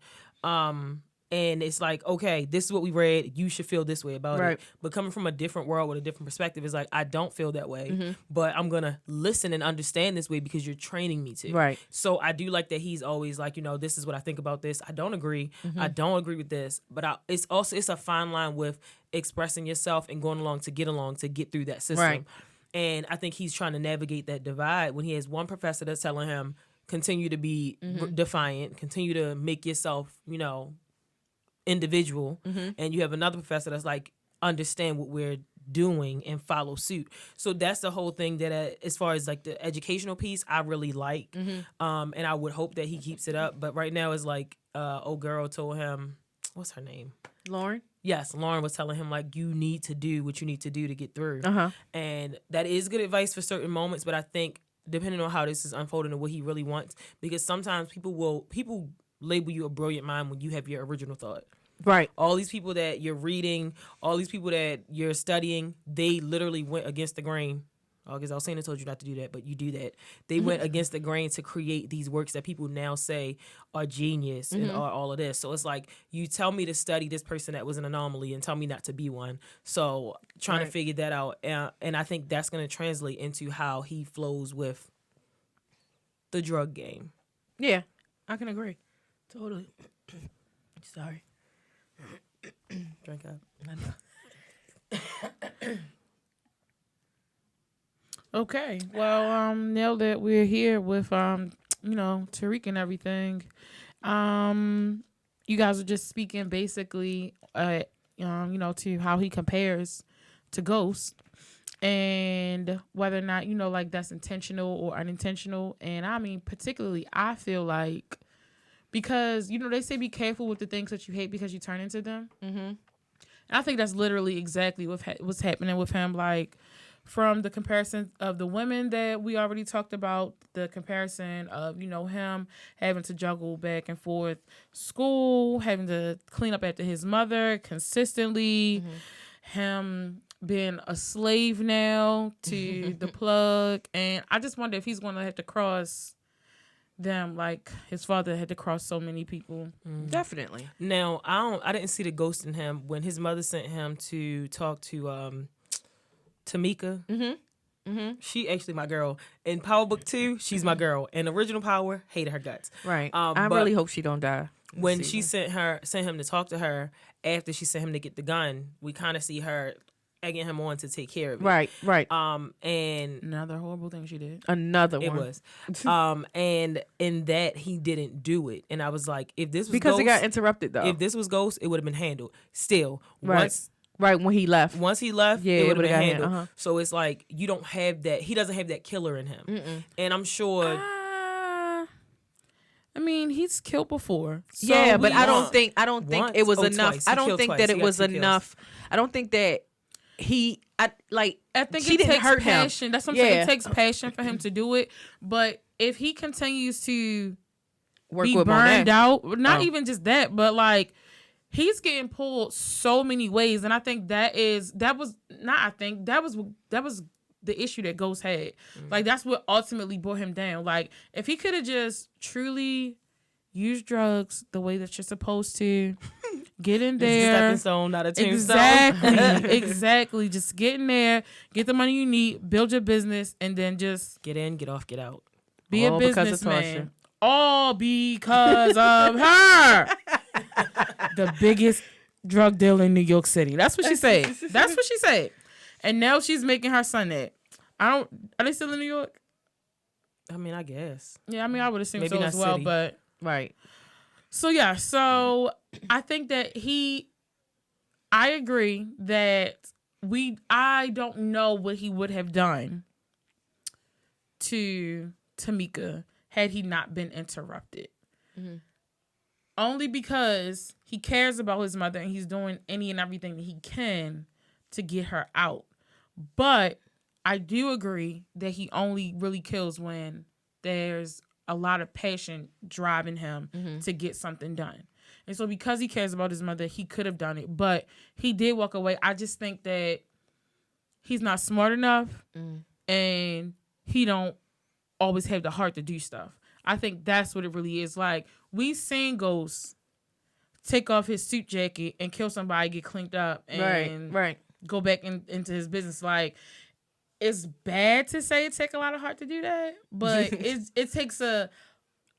And it's like, okay, this is what we read. You should feel this way about it. But coming from a different world with a different perspective is like, I don't feel that way. But I'm going to listen and understand this way because you're training me to. Right. So I do like that he's always like, this is what I think about this. I don't agree. I don't agree with this. But it's a fine line with expressing yourself and going along to get through that system. Right. And I think he's trying to navigate that divide when he has one professor that's telling him, continue to be defiant, continue to make yourself, individual, and you have another professor that's like, understand what we're doing and follow suit. So that's the whole thing that as far as like the educational piece, I really like, and I would hope that he keeps it up. But right now it's like old girl told him, what's her name, Lauren? Yes, Lauren was telling him like, you need to do what you need to do to get through, and that is good advice for certain moments. But I think depending on how this is unfolding and what he really wants, because sometimes people label you a brilliant mind when you have your original thought. Right. All these people that you're reading, all these people that you're studying, they literally went against the grain. Because I was saying I told you not to do that, but you do that. They went against the grain to create these works that people now say are genius and are all of this. So it's like, you tell me to study this person that was an anomaly and tell me not to be one. So trying to figure that out. And I think that's going to translate into how he flows with the drug game. Yeah, I can agree. Totally. Sorry. Drink up. Okay. Well, now that we're here with Tariq and everything, you guys are just speaking basically to how he compares to Ghost and whether or not, like that's intentional or unintentional. And I mean, particularly, I feel like because, they say be careful with the things that you hate because you turn into them. And I think that's literally exactly what's happening with him. Like, from the comparison of the women that we already talked about, the comparison of, him having to juggle back and forth school, having to clean up after his mother consistently, him being a slave now to the plug. And I just wonder if he's going to have to cross them like his father had to cross so many people. Definitely. Now, I didn't see the ghost in him when his mother sent him to talk to Tamika. She actually my girl. In Power Book 2, she's my girl. In Original Power, hated her guts. Right. I really hope she don't die. When she sent him to talk to her after she sent him to get the gun, we kind of see her egging him on to take care of it. Right. And another horrible thing she did. Another one. It was. And in that he didn't do it. And I was like, if this was because Ghost, it got interrupted though. If this was Ghost, it would have been handled. Still, Right when he left. Once he left, yeah, it would have been handled. Uh-huh. So it's like you don't have that. He doesn't have that killer in him. And I'm sure. I mean, he's killed before. So yeah, but I don't think it was enough. Twice. I don't think that it was enough. I don't think that I think it takes hurt passion. Him. That's what I'm saying. It takes passion for him to do it. But if he continues to be burned out, not even just that, but like he's getting pulled so many ways, and I think that was the issue that Ghost had. Like that's what ultimately brought him down. Like if he could have just truly used drugs the way that you're supposed to, get in there. It's a stepping stone, not a tombstone. Exactly. Just get in there, get the money you need, build your business, and then just get in, get off, get out. Be a businessman. All because of her. The biggest drug dealer in New York City. That's what she said. That's what she said. And now she's making her son that. Are they still in New York? I mean, I guess. Yeah, I mean, I would assume maybe so as well, city. but right. So yeah, so I think that I agree that I don't know what he would have done to Tamika had he not been interrupted. Mm-hmm. Only because he cares about his mother and he's doing any and everything that he can to get her out. But I do agree that he only really kills when there's a lot of passion driving him to get something done. And so because he cares about his mother, he could have done it. But he did walk away. I just think that he's not smart enough and he don't always have the heart to do stuff. I think that's what it really is. Like, we've seen Ghost take off his suit jacket and kill somebody, get cleaned up, and go back into his business. Like, it's bad to say it takes a lot of heart to do that, but it takes a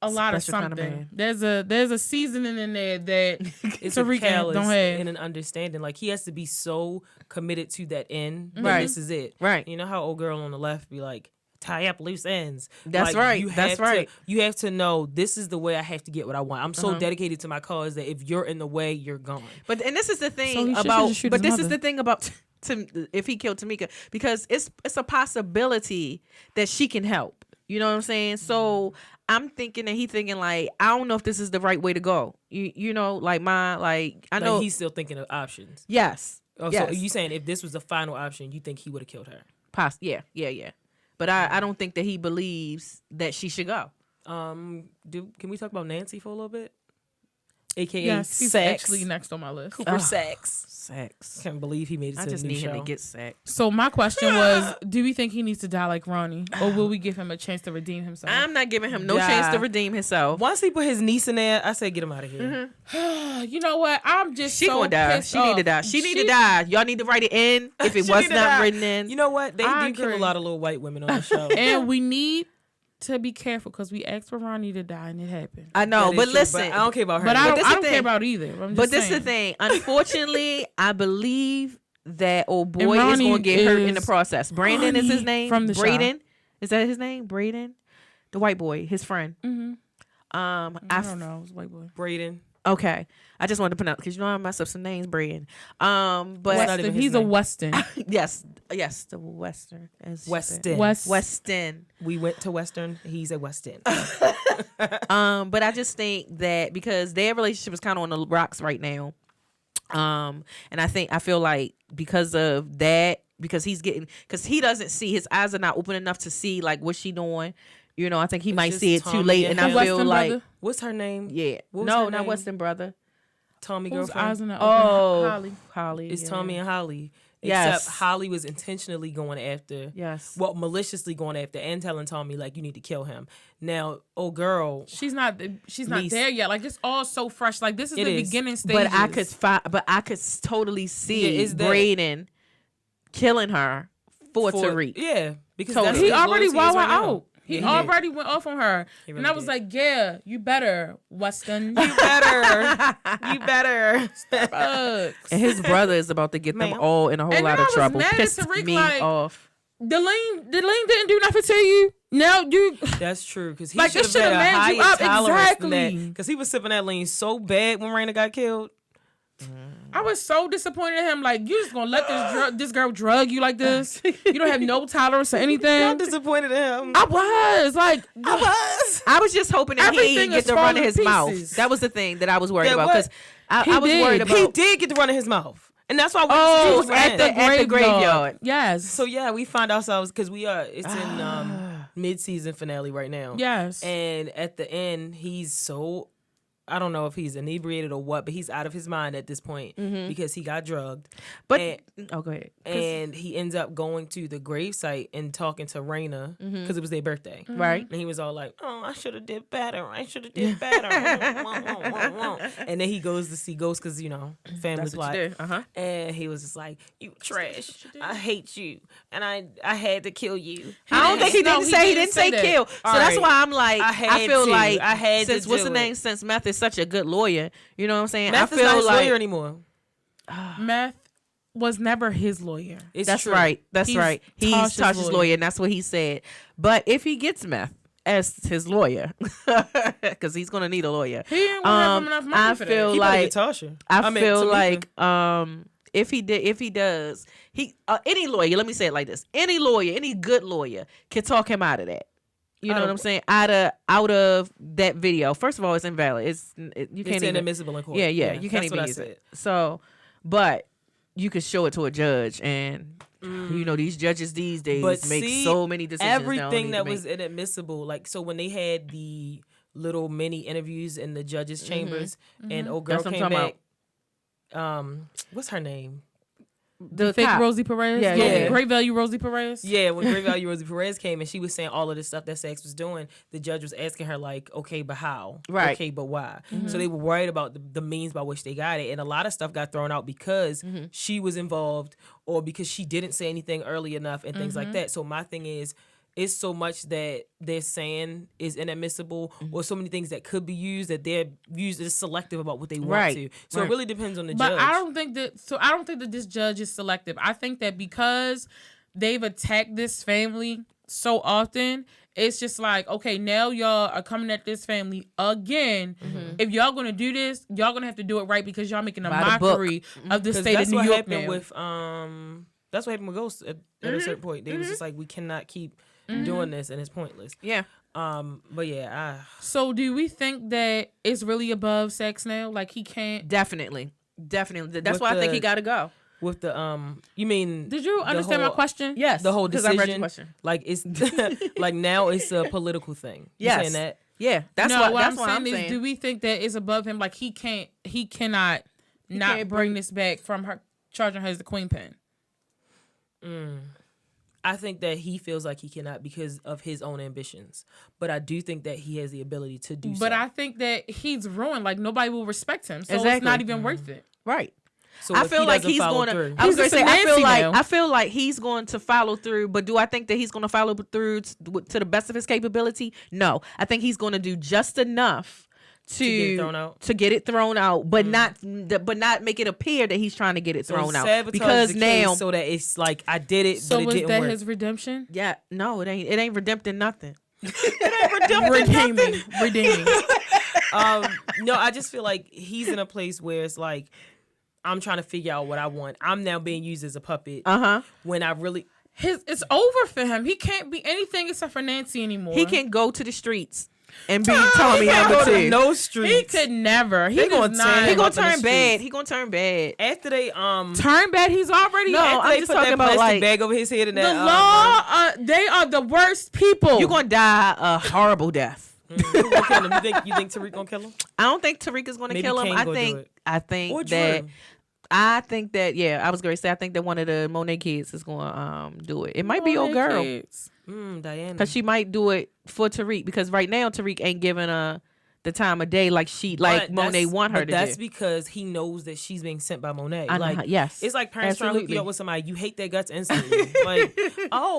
lot of something. Kind of there's a seasoning in there that it's Tariq don't have, and an understanding. Like, he has to be so committed to that end. That this is it. Right. You know how old girl on the left be like, tie up loose ends. That's right. You have to know this is the way I have to get what I want. I'm so dedicated to my cause that if you're in the way, you're gone. And this is the thing about if he killed Tamika, because it's a possibility that she can help. You know what I'm saying? So I'm thinking and he thinking like, I don't know if this is the right way to go. You know, like I know he's still thinking of options. Yes. Oh, yes. So you saying if this was the final option, you think he would have killed her? Yeah. But I don't think that he believes that she should go. Can we talk about Nancy for a little bit? AKA she's Saxe. Actually next on my list. Cooper Saxe. Sex. Can't believe he made it to the new show. I just need him to get sex. So my question was, do we think he needs to die like Ronnie? Or will we give him a chance to redeem himself? I'm not giving him no chance to redeem himself. Once he put his niece in there, I say get him out of here. You know what? I'm just she gonna die. She need to die. She need to die. Y'all need to write it in if it was not written in. You know what? They do kill a lot of little white women on the show. And we need to be careful because we asked for Ronnie to die and it happened. I know, but listen, but I don't care about her. But I don't care about either. But this is the thing. Unfortunately, I believe that old boy is going to get hurt in the process. Brandon is his name. From the Braden. Is that his name? Braden, the white boy, his friend. Mm-hmm. I don't know. It's white boy. Braden. Okay. I just wanted to pronounce because you know I mess up some names, Braden. But he's a Weston. yes, the Western. Weston. We went to Western. He's a Weston. But I just think that because their relationship is kind of on the rocks right now. And I feel like because of that, because he doesn't see, his eyes are not open enough to see like what she doing. You know, I think he might see it too late, and I feel Weston like brother? What's her name? Yeah, no, not Weston brother. Tommy Whose girlfriend. eyes are not open? Holly. It's Tommy and Holly. Yes. Except Holly was intentionally going after. Yes. Well, maliciously going after and telling Tommy like you need to kill him. Now, girl, she's not there yet. Like it's all so fresh. Like this is the beginning stages. But I could totally see Braden killing her for Tariq. Yeah, because totally. He already wowed out. He already went off on her. Really and I was like, yeah, you better, Weston. You better. And his brother is about to get them all in a whole lot of trouble. Pissed me off. Delane didn't do nothing to you. Now you. That's true because he like, should have had a higher tolerance than that. Because he was sipping that lean so bad when Raina got killed. I was so disappointed in him. Like, you just gonna let this girl drug you like this? You don't have no tolerance for anything. I'm disappointed in him. I was just hoping that he didn't get the run of his mouth. That was the thing that I was worried about because I was worried about. He did get the run of his mouth. And that's why we at the graveyard. Yes. So yeah, we find ourselves because it's in mid-season finale right now. Yes. And at the end, he's so, I don't know if he's inebriated or what, but he's out of his mind at this point because he got drugged. But go ahead. And he ends up going to the gravesite and talking to Raina because it was their birthday. Right. And he was all like, "Oh, I should have did better. And then he goes to see Ghost because family plot. And he was just like, "You trash. I hate you, and I had to kill you." I don't think he didn't say kill. So that's why I'm like, I feel like since what's the name? Since Meth is such a good lawyer, you know what I'm saying? Meth I feel is not his like lawyer anymore. Meth was never his lawyer. That's true. Right. That's right. He's Tasha's lawyer, and that's what he said. But if he gets Meth as his lawyer, because he's gonna need a lawyer, he ain't gonna have enough money for that. I feel like if he does, any lawyer, let me say it like this. Any lawyer, any good lawyer can talk him out of that. You know what I'm saying? Out of that video. First of all, it's invalid. It's inadmissible in court. Yeah, you can't even use it. So, but you could show it to a judge, and these judges these days make so many decisions. Everything that was inadmissible, like so when they had the little mini interviews in the judges' chambers, and old girl came back. What's her name? The fake cop. Rosie Perez? Yeah. Great Value Rosie Perez? Yeah, when Great Value Rosie Perez came and she was saying all of this stuff that Saxe was doing, the judge was asking her, like, okay, but how? Right. Okay, but why? So they were worried about the means by which they got it. And a lot of stuff got thrown out because she was involved or because she didn't say anything early enough and things like that. So my thing is, it's so much that they're saying is inadmissible or so many things that could be used that they're used as selective about what they want to. So it really depends on the judge. But I don't think that this judge is selective. I think that because they've attacked this family so often, it's just like, okay, now y'all are coming at this family again. If y'all gonna do this, y'all gonna have to do it right because y'all making a mockery of the state of New York now. That's what happened with Ghost at a certain point. They was just like, we cannot keep doing this and it's pointless. Yeah. But yeah. So do we think that it's really above Saxe now? Like he can't? Definitely. That's why I think he got to go. With the you mean? Did you understand my question? Yes. The whole decision. I read your question. Like it's like now it's a political thing. Yes. You saying that? Yeah. That's what I'm saying. Do we think that it's above him? Like he cannot bring this back from her charging her as the queen pin. I think that he feels like he cannot because of his own ambitions. But I do think that he has the ability to do so. But I think that he's ruined. Like, nobody will respect him. So it's not even worth it. Right. So I feel like he's going to... I feel like he's going to follow through. But do I think that he's going to follow through to the best of his capability? No. I think he's going to do just enough to get it thrown out, but not make it appear that he's trying to get it thrown out. Because now, so that it's like I did it, so but it didn't work. So was that his redemption? Yeah, no, it ain't. It ain't redempting nothing. Redeeming. No, I just feel like he's in a place where it's like I'm trying to figure out what I want. I'm now being used as a puppet. When I really. It's over for him. He can't be anything except for Nancy anymore. He can go to the streets and be Tommy number 2. No streets. He could never. He gonna turn bad. He gonna turn bad. After they turn bad. He's already. No, I'm just talking about like bag over his head and the law. They are the worst people. You're gonna die a horrible death. Who gonna kill him? You think Tariq gonna kill him? I don't think Tariq is gonna kill him. I think that I was gonna say I think that one of the Monet kids is gonna do it. It might be old girl. Diana. Because she might do it for Tariq because right now Tariq ain't giving her the time of day like Monet want her to do. That's because he knows that she's being sent by Monet. Yes. It's like parents trying to hook you up with somebody. You hate their guts instantly. Like,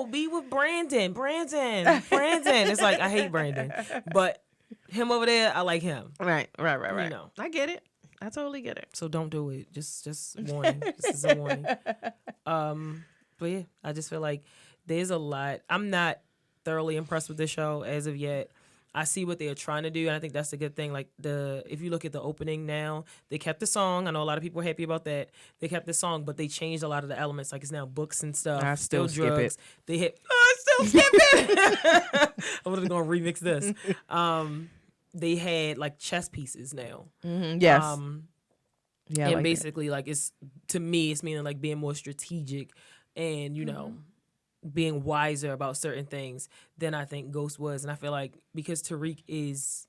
be with Brandon. It's like, I hate Brandon. But him over there, I like him. Right. You know. I get it. I totally get it. So don't do it. Just warning. This is a warning. But yeah, I just feel like there's a lot. I'm not thoroughly impressed with this show as of yet. I see what they are trying to do, and I think that's a good thing. Like if you look at the opening now, they kept the song. I know a lot of people are happy about that. They kept the song, but they changed a lot of the elements. Like it's now books and stuff. I still skip drugs. it. They hit. I still skip it. I'm literally gonna remix this. They had like chess pieces now. Yes. And like basically, like it's to me, it's meaning like being more strategic, and being wiser about certain things than I think Ghost was. And I feel like because Tariq is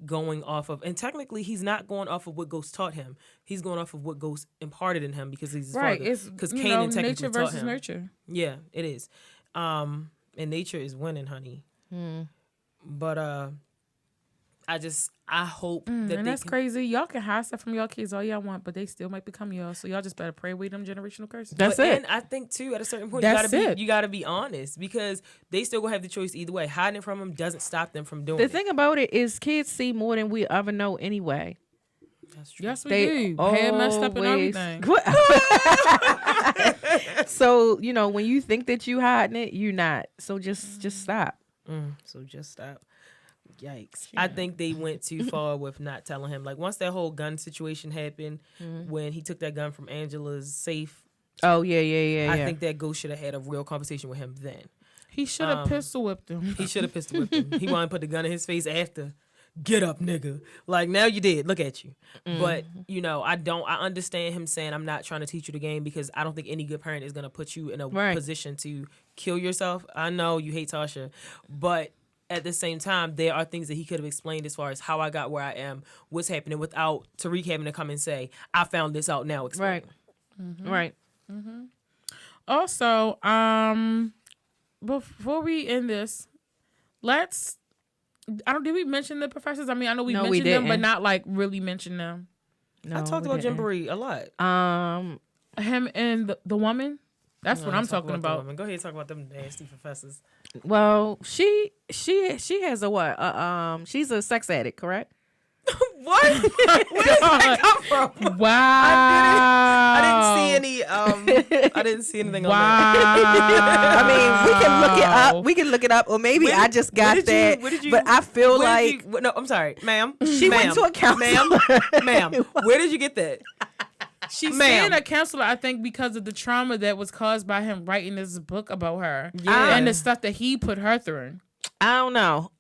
going off of, and technically he's not going off of what Ghost taught him. He's going off of what Ghost imparted in him because he's his father. Because Kanan technically nature taught versus him. nurture. Yeah, it is. And nature is winning, honey. But I hope that and that's crazy. Y'all can hide stuff from y'all kids all y'all want, but they still might become y'all. So y'all just better pray away them generational curses. That's it. And I think too, at a certain point, you gotta be honest because they still gonna have the choice either way. Hiding it from them doesn't stop them from doing it. The thing about it is, kids see more than we ever know anyway. That's true. Yes, we do. Head messed up and everything. So when you think that you hiding it, you not. So just stop. So just stop. Yikes. I think they went too far with not telling him. Like, once that whole gun situation happened, when he took that gun from Angela's safe. Oh, yeah. I think that ghost should have had a real conversation with him then. He should have pistol whipped him. He should have pistol whipped him. He wanted to put the gun in his face after. Get up, nigga. Like, now you did. Look at you. But, you know, I understand him saying, I'm not trying to teach you the game, because I don't think any good parent is going to put you in a position to kill yourself. I know you hate Tasha, but at the same time, there are things that he could have explained as far as how I got where I am, what's happening, without Tariq having to come and say, I found this out now. Explain. Right. Right. Also, before we end this, did we mention the professors? I mean, I know we mentioned them, but not like really mention them. No, I talked about Jabari a lot. Him and the woman. That's what I'm talking about. Go ahead and talk about them nasty professors. Well, she has a what? She's a sex addict, correct? What? Where did that come from? Wow. I didn't see anything on that. I mean, we can look it up, or maybe I just got that. But I feel like no, I'm sorry, ma'am. She went to a counselor. Ma'am. Where did you get that? She's seeing a counselor, I think, because of the trauma that was caused by him writing this book about her. Yeah. And the stuff that he put her through. I don't know.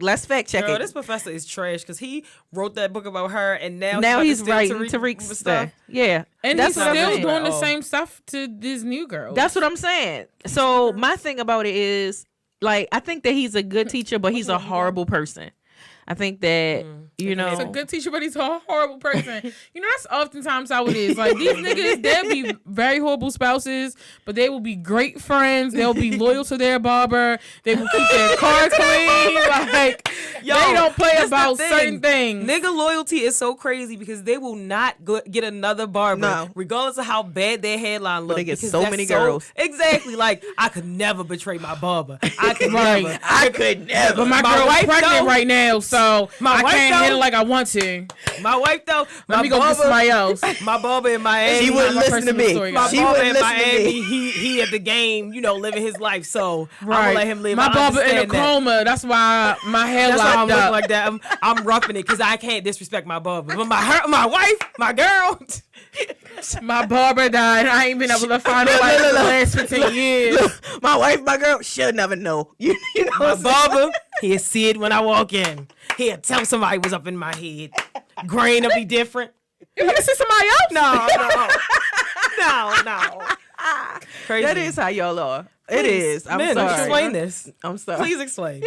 Let's fact check it. This professor is trash, because he wrote that book about her, and now he's writing Tariq's stuff. Yeah. And he's still doing the same stuff to this new girl. That's what I'm saying. So my thing about it is, like, I think that he's a good teacher, but he's a horrible person. I think that, you know. He's a good teacher, but he's a horrible person. You know, that's oftentimes how it is. Like, these niggas, they'll be very horrible spouses, but they will be great friends. They'll be loyal to their barber. They will keep their car clean. Like, they don't play about certain things. Nigga loyalty is so crazy, because they will not get another barber, regardless of how bad their headline looks. They get so many girls. Exactly. Like, I could never betray my barber. I could never. But my girl is pregnant right now, so I can't though, hit it like I want to. My wife, though, let me go get somebody else. My barber in Miami. She wouldn't listen to me. My barber in Miami, he at the game, you know, living his life. So I'm gonna let him live. My barber in a coma. That's why my hair locked up like that. I'm roughing it, because I can't disrespect my barber. But my wife, my girl. My barber died. I ain't been able to find her like the last 15 years. Look, my wife, my girl, she'll never know. You know, my barber, he'll see it when I walk in. He'll tell somebody what's up in my head. Grain will be different. You want to see somebody else? No. Crazy. That is how y'all are. It is. I'm sorry. Explain this. I'm sorry. Please explain.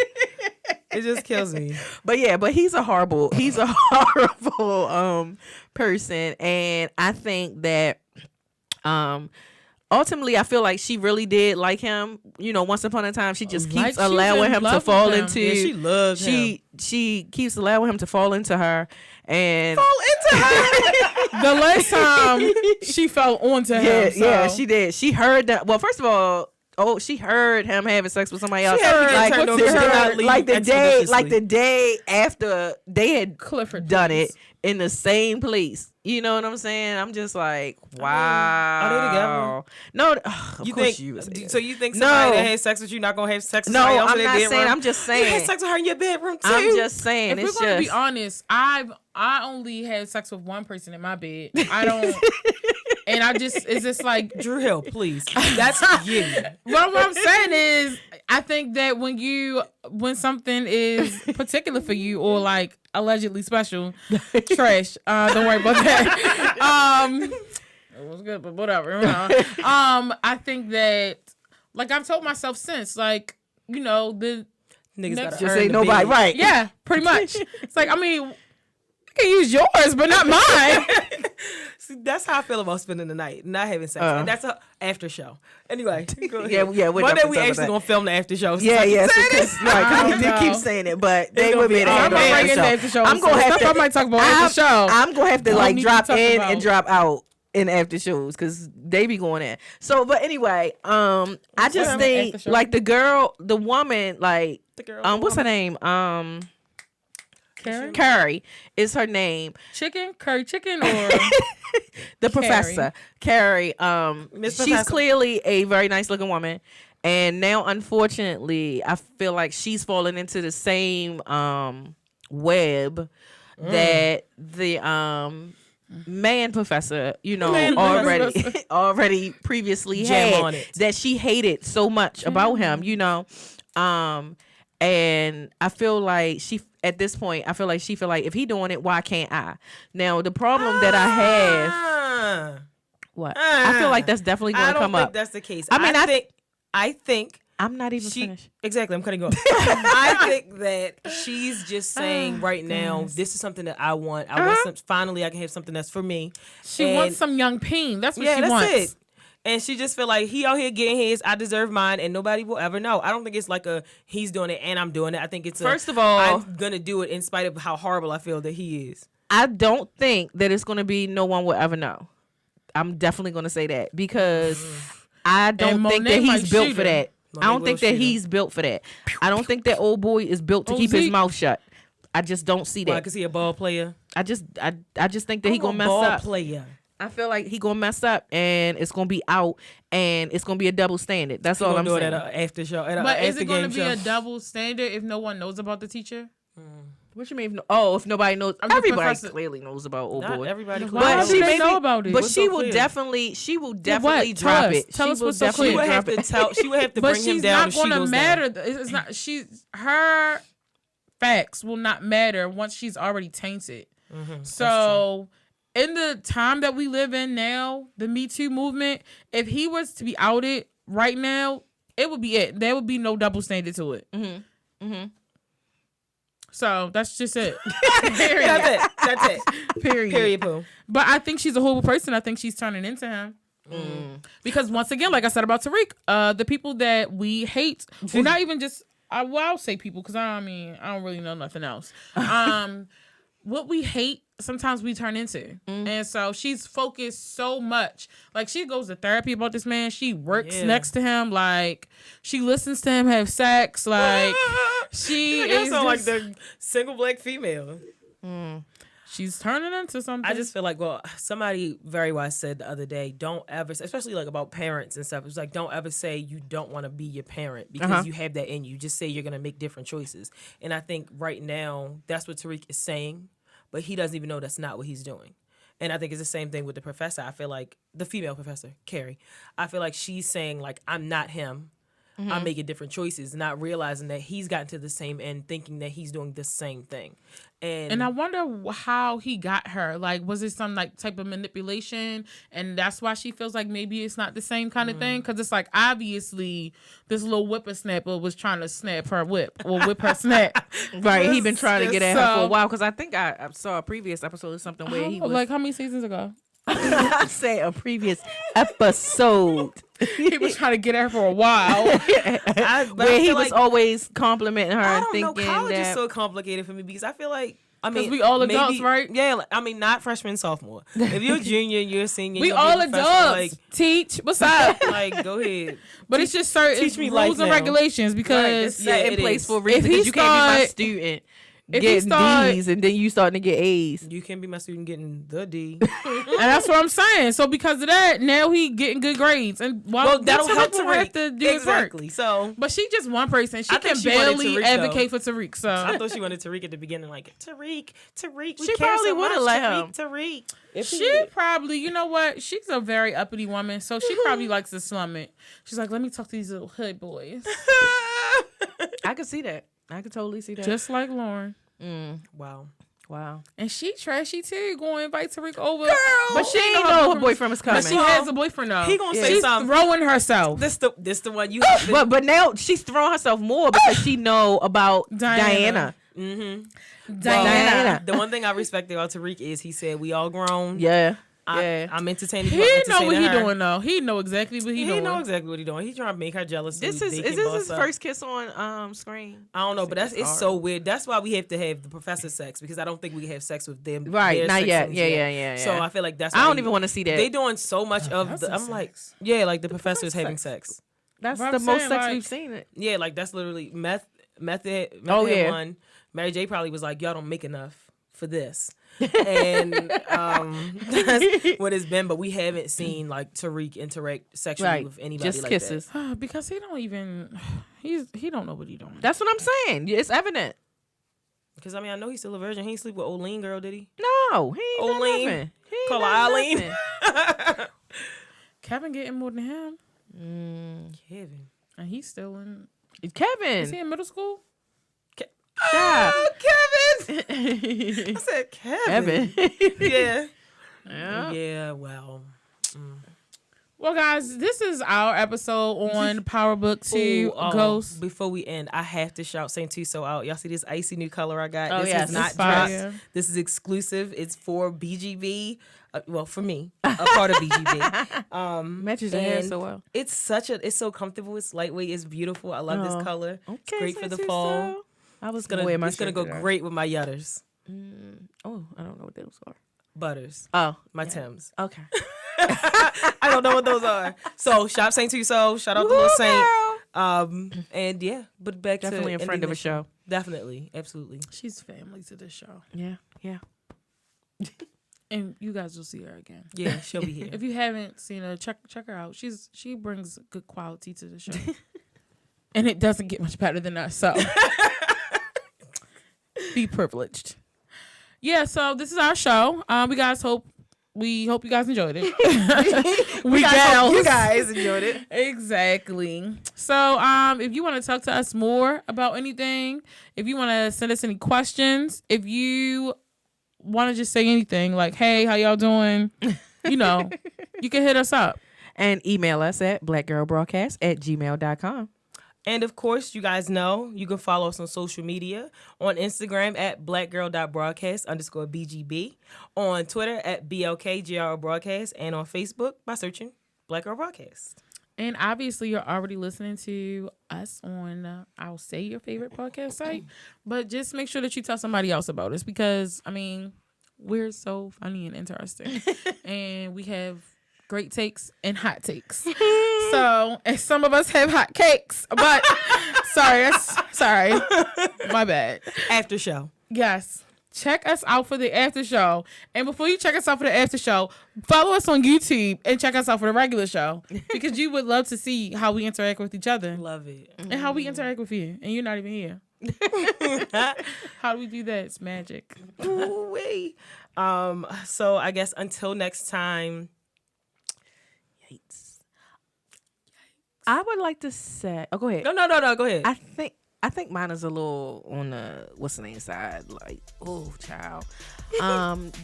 It just kills me. But he's a horrible person, and I think that ultimately I feel like she really did like him. You know, once upon a time, she just keeps allowing him to fall into. Yeah, she loves him. She keeps allowing him to fall into her, and the last time she fell onto him. Yeah, she did. She heard that. Well, first of all, she heard him having sex with somebody else. Like the day after they had Clifford done it in the same place. You know what I'm saying? I'm just like, wow. Are they together? No, so you think somebody that had sex with you not gonna have sex with somebody else? I'm not saying. I'm just saying. You had sex with her in your bedroom too. I'm just saying. If we're gonna be honest, I only had sex with one person in my bed. I don't. And it's just like, Drew Hill, please. That's you. What I'm saying is, I think that when something is particular for you, or like allegedly special, trash. Don't worry about that. It was good, but whatever. I think that, like, I've told myself since, like, you know, the niggas gotta just ain't nobody right. Yeah, pretty much. It's like, I mean, I can use yours, but not mine. See, that's how I feel about spending the night, not having sex. And that's a after show. Anyway, yeah. One day we actually gonna film the after show. So because we did keep saying it, but they would be the after show. I'm gonna have to. I might talk about after show. I'm gonna have to like drop in and drop out in after shows, because they be going in. So, but anyway, I just think like the woman, like what's her name? Carrie is her name. Curry chicken, or the professor Carrie. She's clearly a very nice looking woman, And now, unfortunately, I feel like she's fallen into the same web that the man professor, already previously Jam on had, it. that she hated so much about him, and I feel like at this point, I feel like she feel like, if he doing it, why can't I? Now, the problem that I have, what? I feel like that's definitely going to come up. I don't think that's the case. I think I'm not even finished. Exactly, I'm cutting you off. I think that she's just saying right now, this is something that I want. I want finally I can have something that's for me. She wants some young peen. That's what she that's wants. it. And she just feel like, he out here getting his, I deserve mine, and nobody will ever know. I don't think it's like he's doing it and I'm doing it. I think it's first of all, I'm gonna do it in spite of how horrible I feel that he is. I don't think that it's gonna be no one will ever know. I'm definitely gonna say that, because I don't think that he's built for that. I don't think that he's built for that. I don't think that old boy is built to keep his mouth shut. I just don't see that. Why? Because he a ball player? I just think that he gonna mess up. Player. I feel like he gonna mess up, and it's gonna be out, and it's gonna be a double standard. That's all I'm saying. At an after show. But is it gonna be a double standard if no one knows about the teacher? What you mean? If nobody knows, everybody clearly knows about old boy. Everybody, but she may know about it. But she will definitely drop it. Tell us what's so clear. She would have to bring him down. But she's not gonna matter. It's not. Her facts will not matter once she's already tainted. So, in the time that we live in now, the Me Too movement, if he was to be outed right now, it would be it. There would be no double standard to it. So that's just it. That's it. Period. Pooh. But I think she's a horrible person. I think she's turning into him. Because once again, like I said about Tariq, the people that we hate, well, not even just, I'll say people, because I don't really know nothing else. What we hate, sometimes we turn into. And so she's focused so much. Like, she goes to therapy about this man. She works next to him. Like, she listens to him have sex. Like, she is sound like the single black female. She's turning into something. I just feel like, somebody very wise said the other day, don't ever, especially like about parents and stuff, it's like, don't ever say you don't want to be your parent, because you have that in you. Just say you're going to make different choices. And I think right now, that's what Tariq is saying, but he doesn't even know that's not what he's doing. And I think it's the same thing with the professor. I feel like the female professor, Carrie, I feel like she's saying, like, I'm not him. I'm making different choices, not realizing that he's gotten to the same end, thinking that he's doing the same thing. And I wonder how he got her. Like, was it some like type of manipulation? And that's why she feels like maybe it's not the same kind of thing. Because it's like, obviously, this little whippersnapper was trying to snap her whip or whip her snap. Right. He been trying to get at her for a while. Because I think I saw a previous episode or something where he was. Like, how many seasons ago? I say a previous episode. He was trying to get at her for a while. Where he was always complimenting her and thinking know. College that is so complicated for me, because I feel like, because we all adults, right? Yeah, not freshman, sophomore. If you're junior, you're a senior. We all adults. Like, teach. What's up? Like, go ahead. But it's just certain rules and regulations, because it's set in place for a reason. If you can't be my student getting D's and then you starting to get A's. You can be my student getting the D. And that's what I'm saying. So because of that, now he getting good grades. And that'll help Tariq have to do his work. So, but she just one person. She can barely advocate for Tariq. So I thought she wanted Tariq at the beginning, like, Tariq. She probably would have let him. Tariq. She probably, you know what? She's a very uppity woman, so she probably likes to slum it. She's like, let me talk to these little hood boys. I could see that. I could totally see that. Just like Lauren. Wow. And she trashy too. Go invite Tariq over. Girl, but she ain't know her boyfriend was coming. But she has a boyfriend though. He gonna say something. She's throwing herself. This the one you have to... But now she's throwing herself more because she know about Diana. Diana. The one thing I respect about Tariq is he said we all grown. Yeah. I'm entertaining. He know what he doing though. He know exactly what he doing. He know exactly what he doing. He's trying to make her jealous. Is this his first kiss on screen? I don't know, but it's so weird. That's why we have to have the professor sex, because I don't think we can have sex with them. Right, not yet. Yeah. So I feel like that's. I don't even want to see that. They doing so much of the. I'm like, like the professor's having sex. That's the most sex we've seen it. Yeah, like that's literally method. Oh yeah. One. Mary J probably was like, y'all don't make enough for this. And that's what it's been. But we haven't seen like Tariq interact sexually with anybody just like kisses. that. Because he don't even. He don't know what he doing. That's what I'm saying. It's evident. Because I mean, I know he's still a virgin. He ain't sleep with Oline girl, did he? No, he ain't done Oline. nothing. He ain't Call her done Eileen. nothing. Kevin getting more than him, Kevin. and he's still in. Kevin. Is he in middle school? Oh, Kevin. I said Kevin. Yeah. Yeah, well. Well, guys, this is our episode on Power Book 2 Ghost. Before we end, I have to shout Saintuso out. Y'all see this icy new color I got? Oh, This yes, is not it's fire. dropped. This is exclusive. It's for BGB. Well, for me, a part of BGB. Matches your hair so well. It's so comfortable. It's lightweight. It's beautiful. I love this color. Okay, It's great for the Saintuso. fall. I was It's gonna go great with my Yutters. Oh, I don't know what those are. Butters. Oh, My Timbs. okay. I don't know what those are. So shop Saintuso. Shout out to Lil Saint. And yeah, but back Definitely to a friend of a show. Definitely, absolutely. She's family to this show. Yeah. And you guys will see her again. Yeah, she'll be here. If you haven't seen her, check her out. She brings good quality to the show. And it doesn't get much better than us, so be privileged. Yeah, so this is our show. We hope you guys enjoyed it. we hope you guys enjoyed it. Exactly. So, if you want to talk to us more about anything, if you want to send us any questions, if you want to just say anything like, hey, how y'all doing? You can hit us up. And email us at blackgirlbroadcast@gmail.com. And of course, you guys know you can follow us on social media on Instagram at blackgirl.broadcast_BGB, on Twitter at BLKGRBroadcast, and on Facebook by searching Black Girl Broadcast. And obviously, you're already listening to us on, I'll say your favorite podcast site, but just make sure that you tell somebody else about us because, I mean, we're so funny and interesting. And we have great takes and hot takes. So, and some of us have hot cakes, but sorry, my bad. After show. Yes. Check us out for the after show. And before you check us out for the after show, follow us on YouTube and check us out for the regular show because you would love to see how we interact with each other. Love it. And how we interact with you. And you're not even here. How do we do that? It's magic. Ooh-wee. So I guess until next time. Yikes. I would like to say. Oh, go ahead. No. Go ahead. I think mine is a little on the what's the name side. Like, oh, child.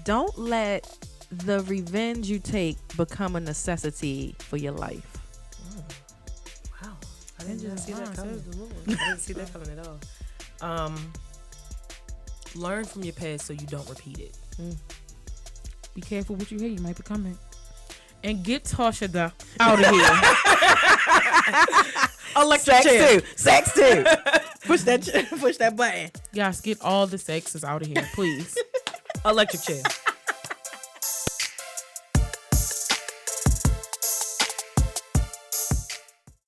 Don't let the revenge you take become a necessity for your life. Wow. I didn't see that coming. I didn't see that coming at all. Learn from your past so you don't repeat it. Be careful what you hear. You might become it. And get Tasha out of here. Electric chair. Sex too. Push that button. Guys, get all the sexes out of here, please. Electric chair.